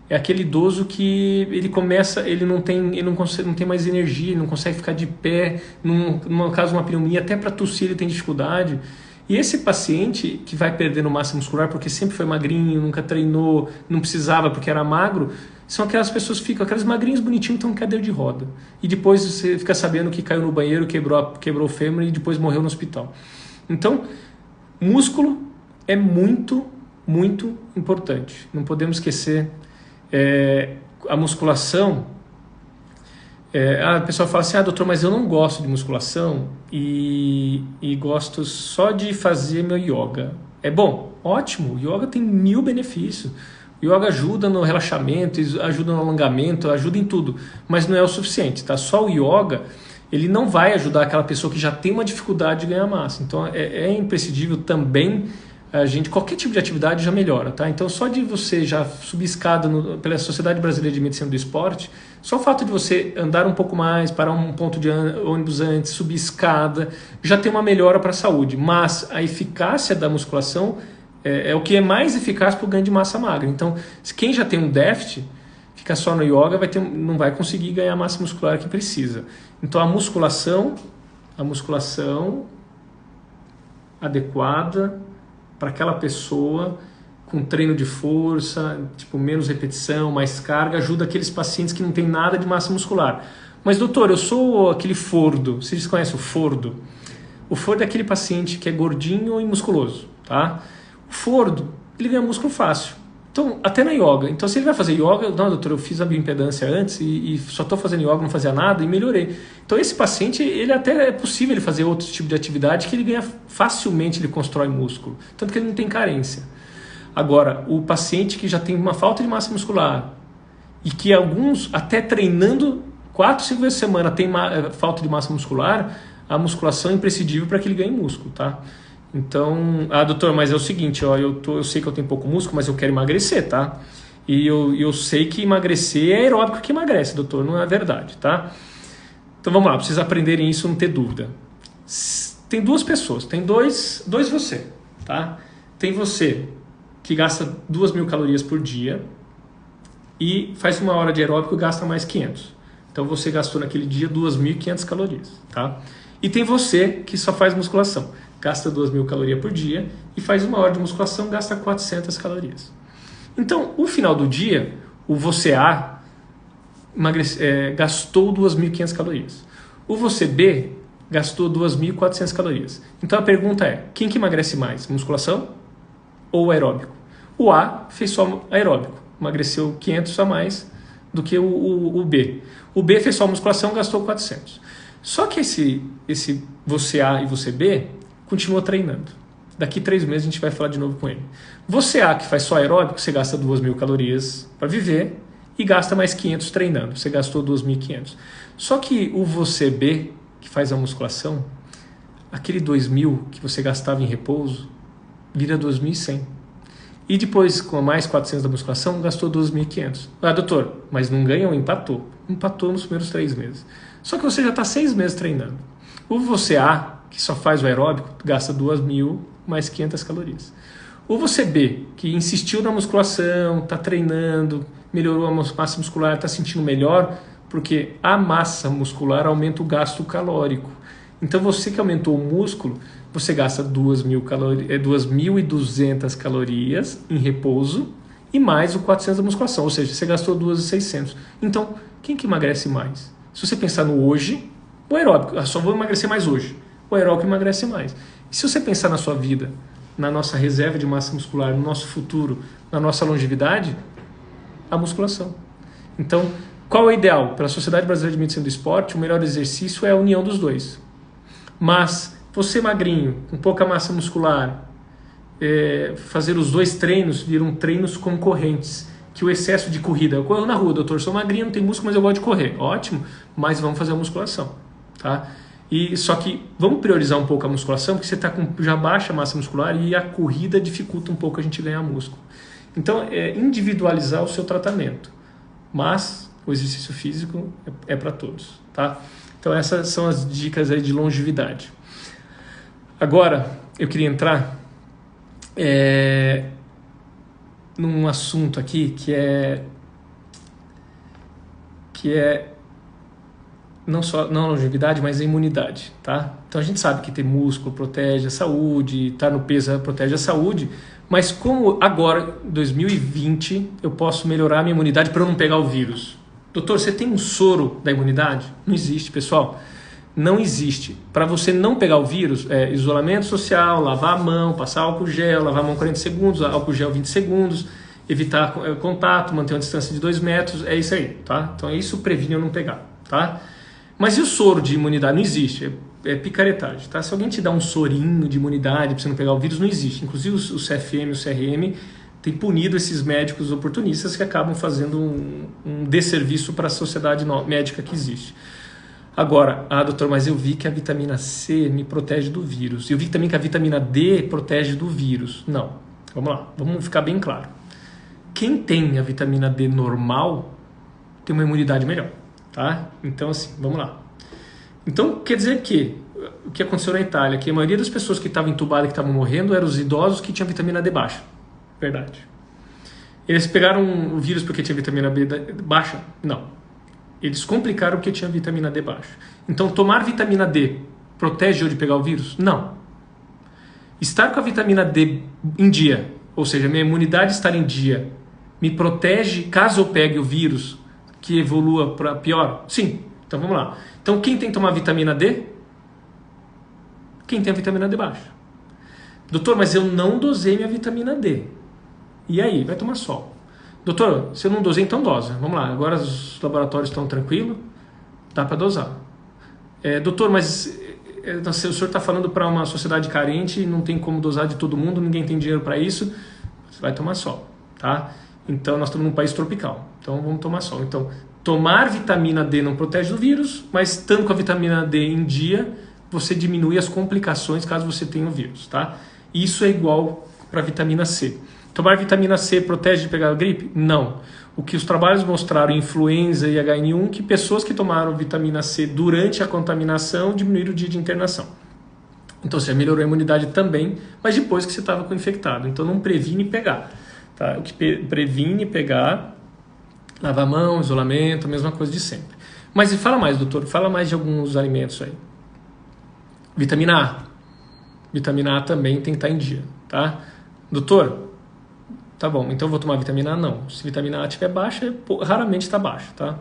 É aquele idoso que ele não tem mais energia, ele não consegue ficar de pé, no caso de uma pneumonia, até para tossir ele tem dificuldade. E esse paciente que vai perdendo massa muscular porque sempre foi magrinho, nunca treinou, não precisava porque era magro, são aquelas pessoas que ficam, aquelas magrinhas bonitinhas estão em cadeira de roda. E depois você fica sabendo que caiu no banheiro, quebrou o fêmur e depois morreu no hospital. Então, músculo é muito, muito importante. Não podemos esquecer a musculação. A pessoa fala assim, doutor, mas eu não gosto de musculação e gosto só de fazer meu yoga. É bom, ótimo, o yoga tem 1000 benefícios. O yoga ajuda no relaxamento, ajuda no alongamento, ajuda em tudo, mas não é o suficiente, tá? Só o yoga, ele não vai ajudar aquela pessoa que já tem uma dificuldade de ganhar massa. Então é imprescindível também qualquer tipo de atividade já melhora, tá? Então só de você já subir escada pela Sociedade Brasileira de Medicina do Esporte, só o fato de você andar um pouco mais, parar um ponto de ônibus antes, subir escada, já tem uma melhora para a saúde. Mas a eficácia da musculação é o que é mais eficaz para o ganho de massa magra. Então, quem já tem um déficit, fica só no yoga, não vai conseguir ganhar a massa muscular que precisa. Então a musculação adequada para aquela pessoa com treino de força, tipo menos repetição, mais carga, ajuda aqueles pacientes que não tem nada de massa muscular. Mas doutor, eu sou aquele fordo, vocês conhecem o fordo? O fordo é aquele paciente que é gordinho e musculoso, tá? O fordo, ele ganha músculo fácil. Então, até na yoga. Então, se ele vai fazer yoga, não, doutor, eu fiz a bioimpedância antes e só estou fazendo yoga, não fazia nada e melhorei. Então, esse paciente, ele até é possível ele fazer outro tipo de atividade que ele ganha facilmente, ele constrói músculo. Tanto que ele não tem carência. Agora, o paciente que já tem uma falta de massa muscular e que alguns, até treinando 4, 5 vezes por semana, tem falta de massa muscular, a musculação é imprescindível para que ele ganhe músculo, tá? Então, doutor, mas é o seguinte, ó, eu sei que eu tenho pouco músculo, mas eu quero emagrecer, tá? E eu sei que emagrecer é aeróbico que emagrece, doutor, não é verdade, tá? Então vamos lá, pra vocês aprenderem isso, não ter dúvida. Tem duas pessoas, tem dois você, tá? Tem você que gasta 2.000 calorias por dia e faz 1 hora de aeróbico e gasta mais 500. Então você gastou naquele dia 2.500 calorias, tá? E tem você que só faz musculação. Gasta 2.000 calorias por dia e faz 1 hora de musculação, gasta 400 calorias. Então, no final do dia, o você A gastou 2.500 calorias. O você B gastou 2.400 calorias. Então a pergunta é, quem que emagrece mais? Musculação ou aeróbico? O A fez só aeróbico, emagreceu 500 a mais do que o B. O B fez só musculação, gastou 400. Só que esse você A e você B continua treinando. Daqui 3 meses a gente vai falar de novo com ele. Você A, que faz só aeróbico, você gasta 2.000 calorias para viver e gasta mais 500 treinando. Você gastou 2.500. Só que o você B, que faz a musculação, aquele 2.000 que você gastava em repouso, vira 2.100. E depois, com mais 400 da musculação, gastou 2.500. Doutor, mas não ganhou, empatou. Empatou nos primeiros 3 meses. Só que você já está 6 meses treinando. O você A, que só faz o aeróbico, gasta 2.000 mais 500 calorias. O você B, que insistiu na musculação, está treinando, melhorou a massa muscular, está sentindo melhor, porque a massa muscular aumenta o gasto calórico. Então você que aumentou o músculo, você gasta 2.200 calorias em repouso e mais o 400 da musculação, ou seja, você gastou 2.600. Então, quem que emagrece mais? Se você pensar no hoje, o aeróbico, só vou emagrecer mais hoje. O aeróbico emagrece mais. E se você pensar na sua vida, na nossa reserva de massa muscular, no nosso futuro, na nossa longevidade, a musculação. Então, qual é o ideal? Pela Sociedade Brasileira de Medicina do Esporte, o melhor exercício é a união dos dois. Mas, você magrinho, com pouca massa muscular, fazer os 2 treinos viram treinos concorrentes, que o excesso de corrida, eu corro na rua, doutor, sou magrinho, não tenho músculo, mas eu gosto de correr. Ótimo, mas vamos fazer a musculação, tá? Só que vamos priorizar um pouco a musculação, porque você está com já baixa massa muscular e a corrida dificulta um pouco a gente ganhar músculo. Então, individualizar o seu tratamento. Mas o exercício físico é para todos, tá? Então, essas são as dicas aí de longevidade. Agora, eu queria entrar num assunto aqui que é não só não a longevidade, mas a imunidade, tá? Então a gente sabe que ter músculo protege a saúde, estar no peso protege a saúde, mas como agora, 2020, eu posso melhorar a minha imunidade para eu não pegar o vírus? Doutor, você tem um soro da imunidade? Não existe, pessoal. Não existe. Para você não pegar o vírus, isolamento social, lavar a mão, passar álcool gel, lavar a mão 40 segundos, álcool gel 20 segundos, evitar contato, manter uma distância de 2 metros, é isso aí, tá? Então isso previne eu não pegar, tá? Mas e o soro de imunidade? Não existe, é picaretagem, tá? Se alguém te dá um sorinho de imunidade para você não pegar o vírus, não existe. Inclusive o CFM e o CRM têm punido esses médicos oportunistas que acabam fazendo um desserviço para a sociedade médica que existe. Agora, doutor, mas eu vi que a vitamina C me protege do vírus. Eu vi também que a vitamina D protege do vírus. Não. Vamos lá, vamos ficar bem claro. Quem tem a vitamina D normal tem uma imunidade melhor, tá? Então, assim, vamos lá. Então, quer dizer que o que aconteceu na Itália, que a maioria das pessoas que estavam entubadas, que estavam morrendo, eram os idosos que tinham vitamina D baixa. Verdade. Eles pegaram o vírus porque tinha vitamina B baixa? Não. Eles complicaram porque tinha vitamina D baixa. Então, tomar vitamina D protege eu de pegar o vírus? Não. Estar com a vitamina D em dia, ou seja, minha imunidade estar em dia, me protege caso eu pegue o vírus que evolua para pior? Sim. Então, vamos lá. Então, quem tem que tomar vitamina D? Quem tem a vitamina D baixa. Doutor, mas eu não dosei minha vitamina D. E aí? Vai tomar sol. Doutor, se eu não dosei, então dosa. Vamos lá, agora os laboratórios estão tranquilos, dá para dosar. Doutor, mas o senhor está falando para uma sociedade carente, não tem como dosar de todo mundo, ninguém tem dinheiro para isso, você vai tomar sol, tá? Então, nós estamos num país tropical, então vamos tomar sol. Então, tomar vitamina D não protege do vírus, mas estando com a vitamina D em dia, você diminui as complicações caso você tenha o vírus, tá? Isso é igual para a vitamina C. Tomar vitamina C protege de pegar a gripe? Não. O que os trabalhos mostraram, influenza e H1N1, que pessoas que tomaram vitamina C durante a contaminação diminuíram o dia de internação. Então você melhorou a imunidade também, mas depois que você estava com infectado. Então não previne pegar. Tá? O que previne pegar, lavar a mão, isolamento, a mesma coisa de sempre. Mas fala mais, doutor, fala mais de alguns alimentos aí. Vitamina A. Vitamina A também tem que estar em dia. Tá? Doutor, tá bom, então eu vou tomar vitamina A? Não. Se vitamina A estiver baixa, raramente está baixa, tá?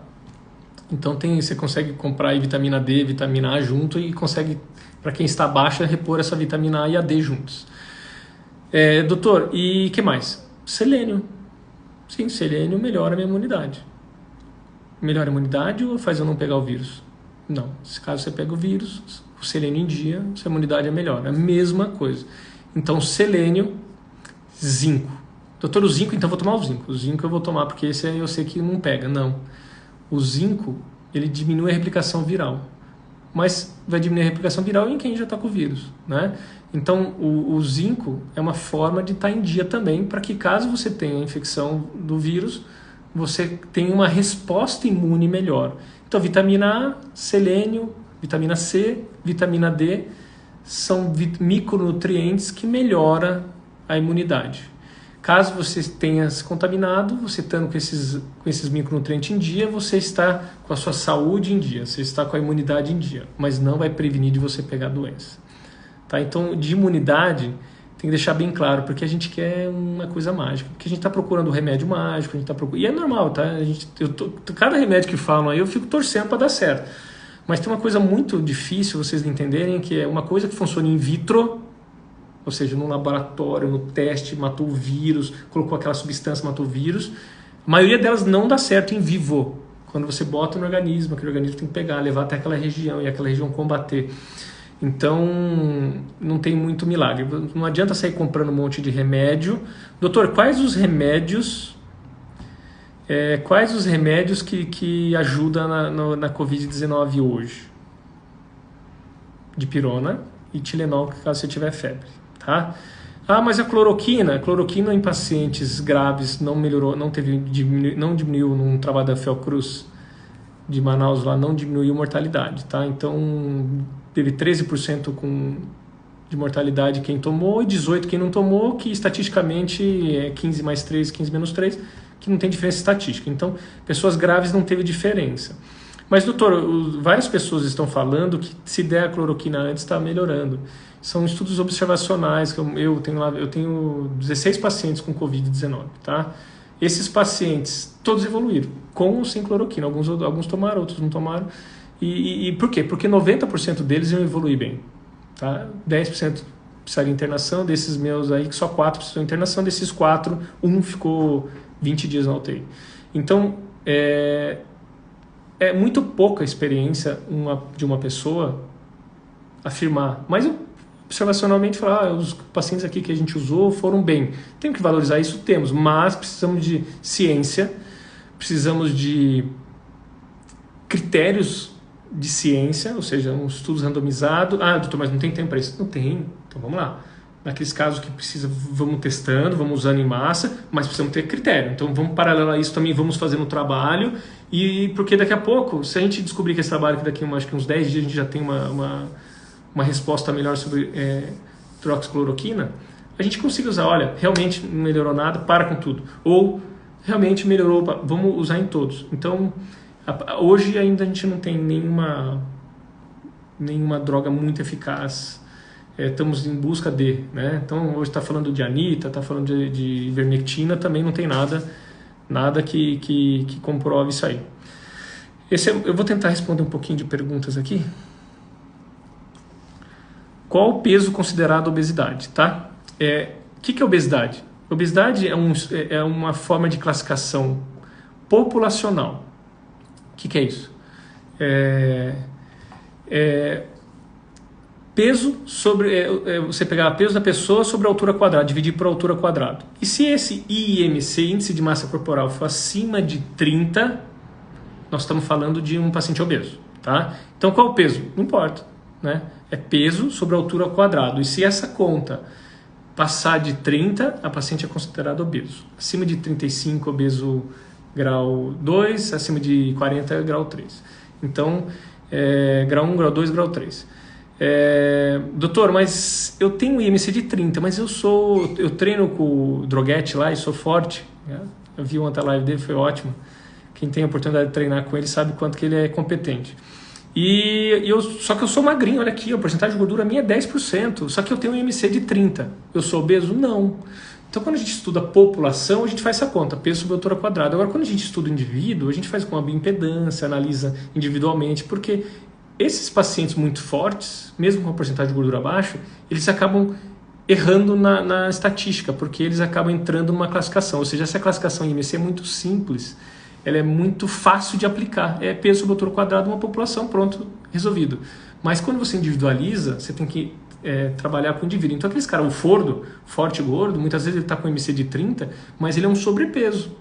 Então você consegue comprar aí vitamina D, vitamina A junto e consegue, para quem está baixa, repor essa vitamina A e a D juntos. Doutor, e que mais? Selênio. Sim, selênio melhora a minha imunidade. Melhora a imunidade ou faz eu não pegar o vírus? Não. Se caso você pega o vírus, o selênio em dia, sua imunidade é melhor. É a mesma coisa. Então, selênio, zinco. Doutor, o zinco, então vou tomar o zinco. O zinco eu vou tomar porque esse eu sei que não pega. Não. O zinco, ele diminui a replicação viral. Mas vai diminuir a replicação viral em quem já está com o vírus, né? Então, o zinco é uma forma de estar em dia também, para que caso você tenha a infecção do vírus, você tenha uma resposta imune melhor. Então, vitamina A, selênio, vitamina C, vitamina D, são micronutrientes que melhoram a imunidade. Caso você tenha se contaminado, você estando com esses micronutrientes em dia, você está com a sua saúde em dia, você está com a imunidade em dia, mas não vai prevenir de você pegar a doença. Tá? Então, de imunidade, tem que deixar bem claro, porque a gente quer uma coisa mágica, porque a gente está procurando remédio mágico, e é normal, tá? Cada remédio que falam aí, eu fico torcendo para dar certo. Mas tem uma coisa muito difícil vocês entenderem, que é uma coisa que funciona in vitro, ou seja, no laboratório, no teste, matou o vírus, colocou aquela substância, matou o vírus. A maioria delas não dá certo em vivo. Quando você bota no organismo, aquele organismo tem que pegar, levar até aquela região e aquela região combater. Então, não tem muito milagre. Não adianta sair comprando um monte de remédio. Doutor, quais os remédios que ajudam na Covid-19 hoje? Dipirona e Tilenol, caso você tiver febre. Tá? Mas a cloroquina em pacientes graves não melhorou, não diminuiu num trabalho da Fiocruz de Manaus lá, não diminuiu mortalidade, tá? Então teve 13% de mortalidade quem tomou e 18% quem não tomou, que estatisticamente é 15 mais 3, 15 menos 3, que não tem diferença estatística. Então, pessoas graves não teve diferença. Mas, doutor, várias pessoas estão falando que se der a cloroquina antes está melhorando. São estudos observacionais, que eu tenho 16 pacientes com Covid-19, tá? Esses pacientes, todos evoluíram, com ou sem cloroquina. Alguns tomaram, outros não tomaram. E por quê? Porque 90% deles iam evoluir bem, tá? 10% precisaria de internação, desses meus aí, que só 4 precisam de internação, desses 4, um ficou 20 dias na UTI. Então, é muito pouca experiência de uma pessoa afirmar, mas observacionalmente falar, os pacientes aqui que a gente usou foram bem. Temos que valorizar isso? Temos, mas precisamos de ciência, precisamos de critérios de ciência, ou seja, um estudo randomizado. Ah, doutor, mas não tem tempo para isso. Não tem, então vamos lá. Naqueles casos que precisa, vamos testando, vamos usando em massa, mas precisamos ter critério. Então vamos paralelar isso também, vamos fazer no trabalho, e porque daqui a pouco, se a gente descobrir que esse trabalho, que daqui acho que uns 10 dias a gente já tem uma resposta melhor sobre hidroxicloroquina, a gente consiga usar, olha, realmente não melhorou nada, para com tudo. Ou realmente melhorou, vamos usar em todos. Então, hoje ainda a gente não tem nenhuma droga muito eficaz. Estamos em busca de, né? Então hoje está falando de anita, está falando de ivermectina, também não tem nada que comprove isso aí. Eu vou tentar responder um pouquinho de perguntas aqui. Qual o peso considerado obesidade, tá? O que é obesidade? Obesidade é uma forma de classificação populacional. O que é isso? Peso sobre você pegar o peso da pessoa sobre a altura quadrada, dividir por altura quadrada. E se esse IMC, índice de massa corporal, for acima de 30, nós estamos falando de um paciente obeso, tá? Então qual é o peso? Não importa, né? É peso sobre a altura quadrada. E se essa conta passar de 30, a paciente é considerada obeso. Acima de 35, obeso grau 2, acima de 40, grau 3. Então, grau 1, grau 2, grau 3. Doutor, mas eu tenho um IMC de 30, mas eu treino com o Droguete lá e sou forte, né? Eu vi ontem a live dele, foi ótimo. Quem tem a oportunidade de treinar com ele sabe quanto que ele é competente. Só que eu sou magrinho, olha aqui, a porcentagem de gordura minha é 10%, só que eu tenho um IMC de 30. Eu sou obeso? Não. Então, quando a gente estuda a população, a gente faz essa conta, peso sobre altura quadrada. Agora, quando a gente estuda o indivíduo, a gente faz com a bioimpedância, analisa individualmente, porque esses pacientes muito fortes, mesmo com a porcentagem de gordura baixa, eles acabam errando na estatística, porque eles acabam entrando numa classificação. Ou seja, essa classificação IMC é muito simples, ela é muito fácil de aplicar. É peso sobre altura quadrada de uma população, pronto, resolvido. Mas quando você individualiza, você tem que trabalhar com o indivíduo. Então aqueles caras, o Fordo, forte e gordo, muitas vezes ele está com IMC de 30, mas ele é um sobrepeso,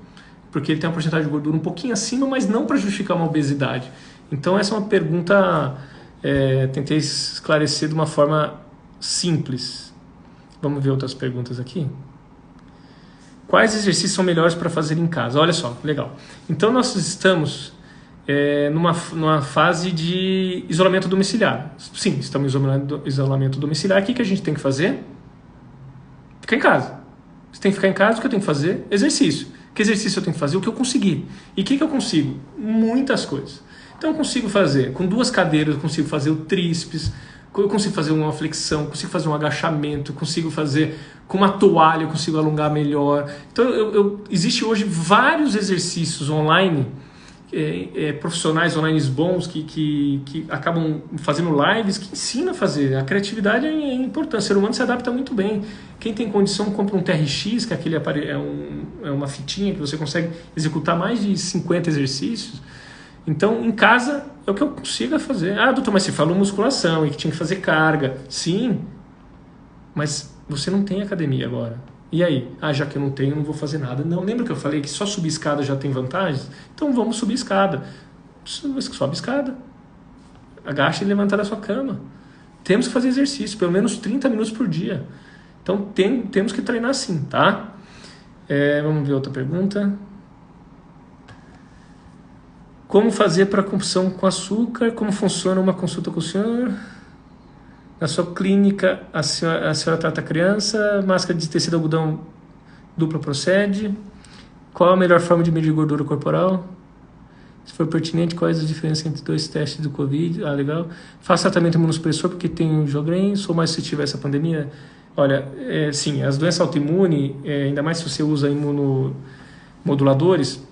porque ele tem uma porcentagem de gordura um pouquinho acima, mas não para justificar uma obesidade. Então essa é uma pergunta, tentei esclarecer de uma forma simples. Vamos ver outras perguntas aqui. Quais exercícios são melhores para fazer em casa? Olha só, legal. Então nós estamos numa fase de isolamento domiciliar. Sim, estamos em isolamento domiciliar. O que a gente tem que fazer? Ficar em casa. Você tem que ficar em casa, o que eu tenho que fazer? Exercício. Que exercício eu tenho que fazer? O que eu conseguir. E o que eu consigo? Muitas coisas. Então eu consigo fazer, com 2 cadeiras, eu consigo fazer o tríceps, eu consigo fazer uma flexão, consigo fazer um agachamento, consigo fazer com uma toalha, eu consigo alongar melhor. Então existe hoje vários exercícios online, profissionais online bons que acabam fazendo lives que ensinam a fazer. A criatividade é importante, o ser humano se adapta muito bem. Quem tem condição compra um TRX, que aquele é uma fitinha que você consegue executar mais de 50 exercícios. Então, em casa, é o que eu consigo fazer. Ah, doutor, mas você falou musculação e que tinha que fazer carga. Sim, mas você não tem academia agora. E aí? Ah, já que eu não tenho, não vou fazer nada. Não, lembra que eu falei que só subir escada já tem vantagens? Então vamos subir escada. Sobe escada. Agacha e levanta da sua cama. Temos que fazer exercício, pelo menos 30 minutos por dia. Então temos que treinar sim, tá? Vamos ver outra pergunta. Como fazer para compulsão com açúcar? Como funciona uma consulta com o senhor? Na sua clínica, a senhora trata a criança? Máscara de tecido algodão dupla procede? Qual a melhor forma de medir gordura corporal? Se for pertinente, quais as diferenças entre 2 testes do Covid? Ah, legal. Faço tratamento imunossupressor porque tenho Sjögren, sou mais suscetível a essa pandemia? Olha, sim, as doenças autoimunes, ainda mais se você usa imunomoduladores,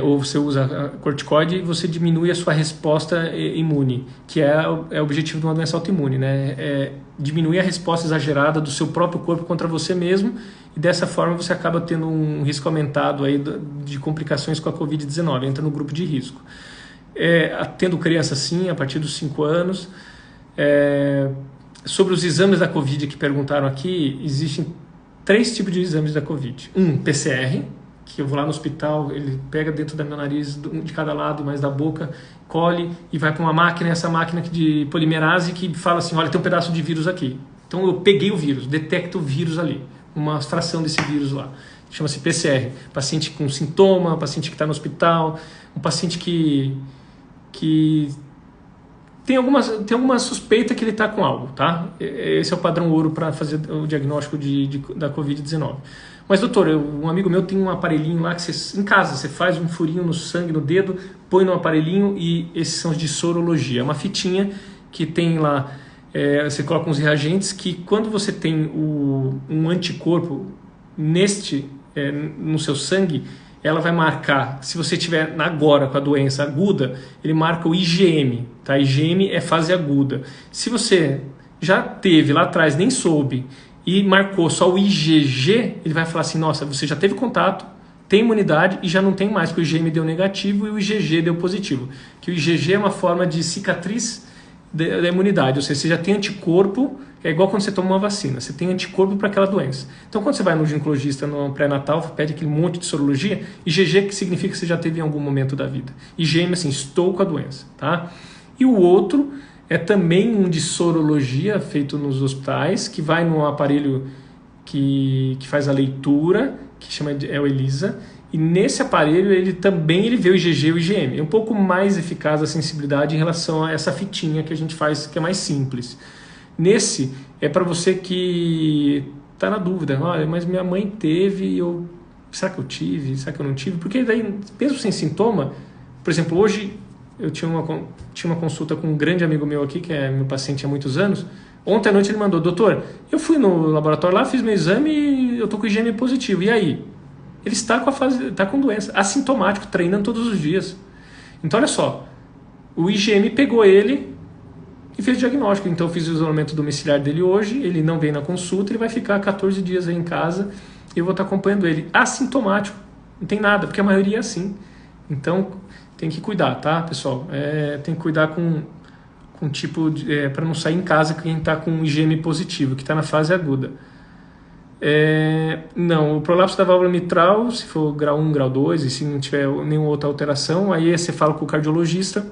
ou você usa corticoide, você diminui a sua resposta imune, que é o objetivo de uma doença autoimune, né? Diminuir a resposta exagerada do seu próprio corpo contra você mesmo, e dessa forma você acaba tendo um risco aumentado aí de complicações com a Covid-19, entra no grupo de risco. Tendo criança sim, a partir dos 5 anos. Sobre os exames da Covid que perguntaram aqui, existem 3 tipos de exames da Covid. PCR, que eu vou lá no hospital, ele pega dentro do meu nariz, de cada lado, mais da boca, colhe e vai para uma máquina, essa máquina de polimerase que fala assim, olha, tem um pedaço de vírus aqui. Então eu peguei o vírus, detecto o vírus ali, uma fração desse vírus lá. Chama-se PCR. Paciente com sintoma, paciente que está no hospital, um paciente que tem alguma suspeita que ele está com algo, tá? Esse é o padrão ouro para fazer o diagnóstico da Covid-19. Mas, doutor, um amigo meu tem um aparelhinho lá que você, em casa, você faz um furinho no sangue, no dedo, põe no aparelhinho e esses são os de sorologia. É uma fitinha que tem lá, você coloca uns reagentes que quando você tem um anticorpo no seu sangue, ela vai marcar, se você tiver agora com a doença aguda, ele marca o IgM, tá? IgM é fase aguda. Se você já teve lá atrás, nem soube, e marcou só o IgG, ele vai falar assim, nossa, você já teve contato, tem imunidade e já não tem mais, porque o IgM deu negativo e o IgG deu positivo. Que o IgG é uma forma de cicatriz da imunidade, ou seja, você já tem anticorpo, é igual quando você toma uma vacina, você tem anticorpo para aquela doença. Então quando você vai no ginecologista no pré-natal, pede aquele monte de sorologia, IgG que significa que você já teve em algum momento da vida. IgM assim, estou com a doença, tá? E o outro é também um de sorologia feito nos hospitais, que vai num aparelho que faz a leitura, que chama de ELISA, e nesse aparelho ele também vê o IgG e o IgM. É um pouco mais eficaz a sensibilidade em relação a essa fitinha que a gente faz, que é mais simples. Nesse é para você que está na dúvida, olha, mas minha mãe teve, será que eu tive, será que eu não tive? Porque daí, mesmo sem sintoma, por exemplo, hoje eu tinha uma consulta com um grande amigo meu aqui, que é meu paciente há muitos anos. Ontem à noite ele mandou, doutor, eu fui no laboratório lá, fiz meu exame e eu estou com IgM positivo. E aí? Ele está com doença, assintomático, treinando todos os dias. Então, olha só, o IgM pegou ele e fez o diagnóstico. Então, eu fiz o isolamento domiciliar dele hoje, ele não vem na consulta, ele vai ficar 14 dias aí em casa e eu vou estar acompanhando ele. Assintomático, não tem nada, porque a maioria é assim. Então, tem que cuidar, tá, pessoal? Tem que cuidar com tipo para não sair em casa quem está com IgM positivo, que está na fase aguda. Não, o prolapso da válvula mitral, se for grau 1, grau 2, e se não tiver nenhuma outra alteração, aí você fala com o cardiologista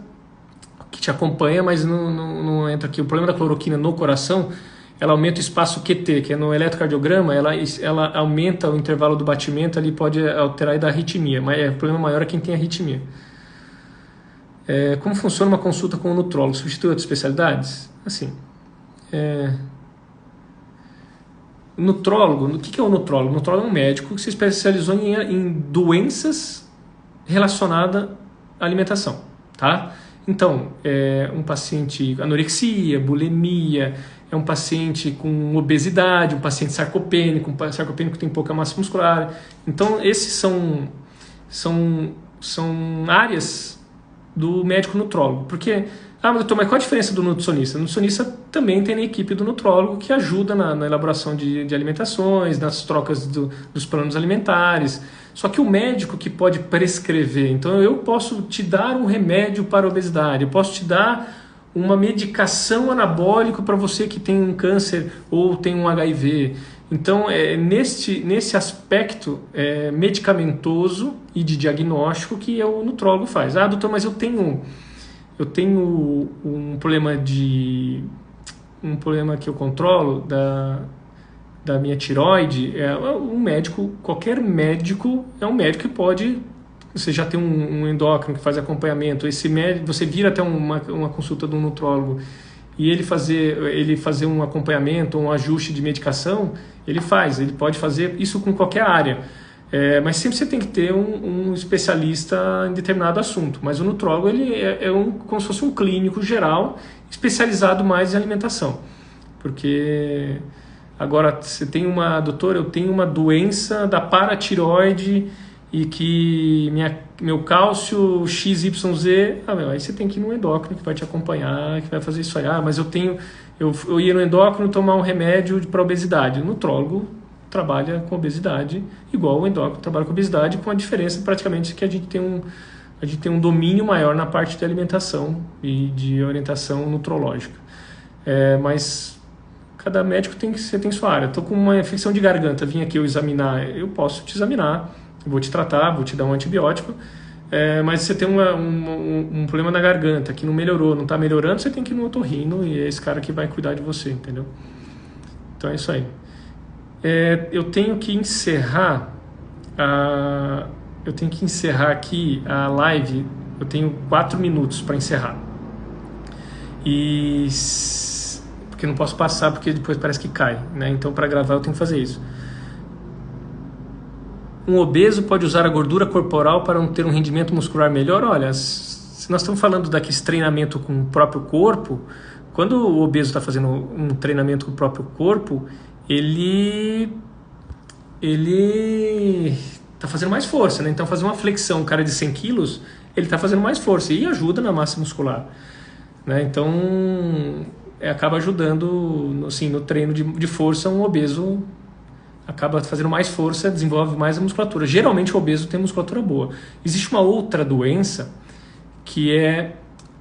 que te acompanha, mas não entra aqui. O problema da cloroquina no coração, ela aumenta o espaço QT, que é no eletrocardiograma, ela aumenta o intervalo do batimento, ali pode alterar e dar arritmia, mas o problema maior é quem tem arritmia. Como funciona uma consulta com o nutrólogo? Substitui outras especialidades? Assim, nutrólogo, o que é o nutrólogo? O nutrólogo é um médico que se especializou em doenças relacionadas à alimentação, tá? Então, um paciente anorexia, bulimia, é um paciente com obesidade, um paciente sarcopênico, sarcopênico tem pouca massa muscular. Então, esses são áreas do médico nutrólogo, porque, doutor, mas qual a diferença do nutricionista? O nutricionista também tem na equipe do nutrólogo que ajuda na elaboração de alimentações, nas trocas dos planos alimentares. Só que o médico que pode prescrever, então eu posso te dar um remédio para a obesidade, eu posso te dar uma medicação anabólica para você que tem um câncer ou tem um HIV. Então, nesse aspecto medicamentoso e de diagnóstico que o nutrólogo faz. Doutor, mas eu tenho um problema que eu controlo da minha tireoide. Qualquer médico é um médico que pode. Você já tem um endócrino que faz acompanhamento. Esse médico, você vira até uma consulta de um nutrólogo e ele fazer um acompanhamento, um ajuste de medicação, ele pode fazer isso com qualquer área. Mas sempre você tem que ter um especialista em determinado assunto. Mas o nutrólogo ele como se fosse um clínico geral, especializado mais em alimentação. Porque agora você tem doutor, eu tenho uma doença da paratireoide e que meu cálcio XYZ, aí você tem que ir no endócrino que vai te acompanhar, que vai fazer isso aí. Mas eu ia no endócrino tomar um remédio para obesidade. O nutrólogo trabalha com obesidade, igual o endócrino trabalha com obesidade, com a diferença praticamente que a gente tem um domínio maior na parte de alimentação e de orientação nutrológica. Mas cada médico tem sua área. Estou com uma infecção de garganta, vim aqui eu examinar, eu posso te examinar, Eu vou te tratar, vou te dar um antibiótico, mas você tem um problema na garganta que não melhorou, não está melhorando, você tem que ir no otorrino e é esse cara que vai cuidar de você, entendeu? Então é isso aí. Eu tenho que encerrar aqui a live. Eu tenho 4 minutos para encerrar. Porque não posso passar, porque depois parece que cai, né? Então, para gravar, eu tenho que fazer isso. Um obeso pode usar a gordura corporal para ter um rendimento muscular melhor? Olha, se nós estamos falando desse treinamento com o próprio corpo, quando o obeso está fazendo um treinamento com o próprio corpo, ele está fazendo mais força, né? Então, fazer uma flexão, um cara de 100 quilos, ele está fazendo mais força e ajuda na massa muscular, né? Então, acaba ajudando, assim, no treino de força. Um obeso acaba fazendo mais força, desenvolve mais a musculatura. Geralmente, o obeso tem musculatura boa. Existe uma outra doença que é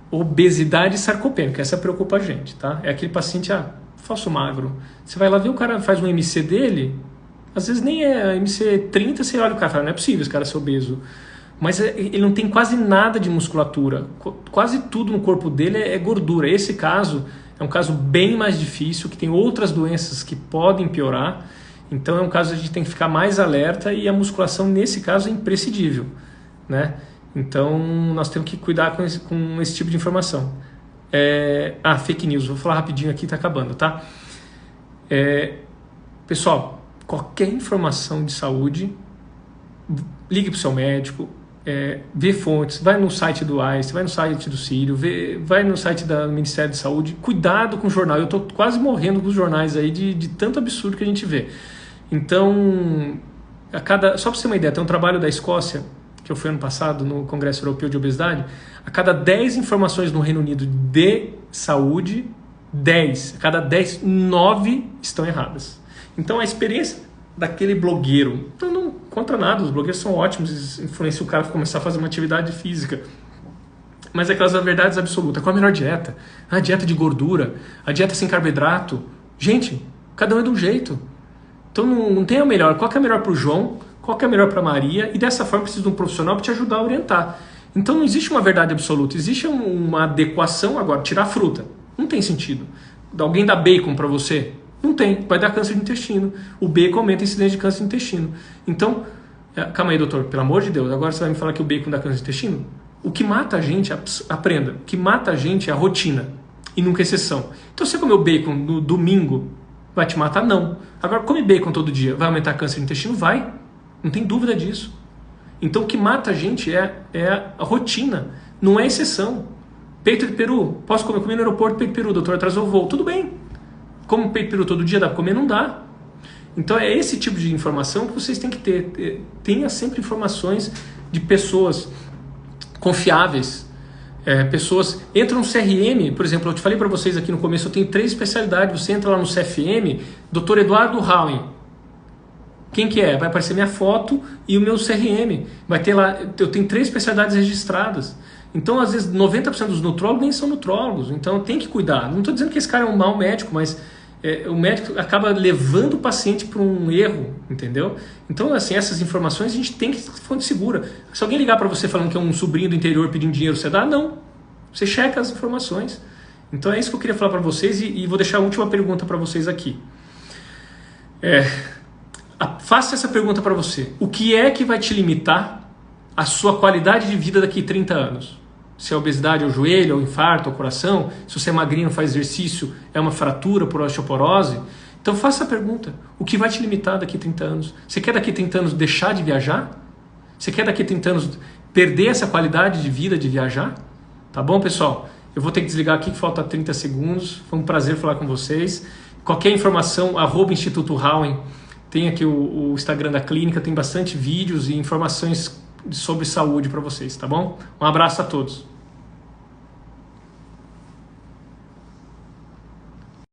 obesidade sarcopênica. Essa preocupa a gente, tá? É aquele paciente, falso magro. Você vai lá ver, o cara faz um MC dele, às vezes nem é MC 30, você olha o cara e fala, não é possível esse cara ser obeso. Mas ele não tem quase nada de musculatura. Quase tudo no corpo dele é gordura. Esse caso é um caso bem mais difícil, que tem outras doenças que podem piorar. Então é um caso que a gente tem que ficar mais alerta e a musculação, nesse caso, é imprescindível, né? Então nós temos que cuidar com esse tipo de informação. Fake news. Vou falar rapidinho aqui, tá acabando, tá? Pessoal, qualquer informação de saúde, ligue para o seu médico, vê fontes, vai no site do ICE, vai no site do Sírio, vai no site do Ministério da Saúde. Cuidado com o jornal. Eu estou quase morrendo com os jornais aí de tanto absurdo que a gente vê. Então, só para você ter uma ideia, tem um trabalho da Escócia, que eu fui ano passado no Congresso Europeu de Obesidade. A cada 10 informações no Reino Unido de saúde, a cada 10, 9 estão erradas. Então a experiência daquele blogueiro, não contra nada, os blogueiros são ótimos, influenciam o cara a começar a fazer uma atividade física, mas aquelas verdades absolutas. Qual a melhor dieta? A dieta de gordura, a dieta sem carboidrato. Gente, cada um é de um jeito. Então não tem a melhor. Qual que é a melhor para o João? Qual que é a melhor para a Maria? E dessa forma precisa de um profissional para te ajudar a orientar. Então não existe uma verdade absoluta, existe uma adequação. Agora, tirar fruta, não tem sentido. Alguém dá bacon para você? Não tem, vai dar câncer de intestino. O bacon aumenta a incidência de câncer de intestino. Então, calma aí, doutor, pelo amor de Deus, agora você vai me falar que o bacon dá câncer de intestino? O que mata a gente, aprenda, o que mata a gente é a rotina e nunca exceção. Então, você comer o bacon no domingo, vai te matar? Não. Agora, come bacon todo dia, vai aumentar câncer de intestino? Vai. Não tem dúvida disso. Então, o que mata a gente é a rotina, não é exceção. Peito de peru, posso comer? Comer no aeroporto peito de peru, doutor, atrasou o voo. Tudo bem. Como peito de peru todo dia dá para comer? Não dá. Então é esse tipo de informação que vocês têm que ter. Tenha sempre informações de pessoas confiáveis. Pessoas entram no CRM, por exemplo, eu te falei para vocês aqui no começo, eu tenho 3 especialidades. Você entra lá no CFM, Dr. Eduardo Howen. Quem que é? Vai aparecer minha foto e o meu CRM. Vai ter lá, eu tenho 3 especialidades registradas. Então, às vezes, 90% dos nutrólogos nem são nutrólogos. Então, tem que cuidar. Não estou dizendo que esse cara é um mau médico, mas o médico acaba levando o paciente para um erro, entendeu? Então, assim, essas informações a gente tem que ter fonte segura. Se alguém ligar para você falando que é um sobrinho do interior pedindo dinheiro, você dá? Não. Você checa as informações. Então, é isso que eu queria falar para vocês e vou deixar a última pergunta para vocês aqui. Faça essa pergunta para você. O que é que vai te limitar a sua qualidade de vida daqui a 30 anos? Se é obesidade, é o joelho, é o infarto, é o coração. Se você é magrinho, não faz exercício, é uma fratura por osteoporose. Então faça a pergunta. O que vai te limitar daqui a 30 anos? Você quer daqui a 30 anos deixar de viajar? Você quer daqui a 30 anos perder essa qualidade de vida de viajar? Tá bom, pessoal? Eu vou ter que desligar aqui, que falta 30 segundos. Foi um prazer falar com vocês. Qualquer informação, @Instituto Howen. Tem aqui o Instagram da clínica, tem bastante vídeos e informações sobre saúde para vocês, tá bom? Um abraço a todos.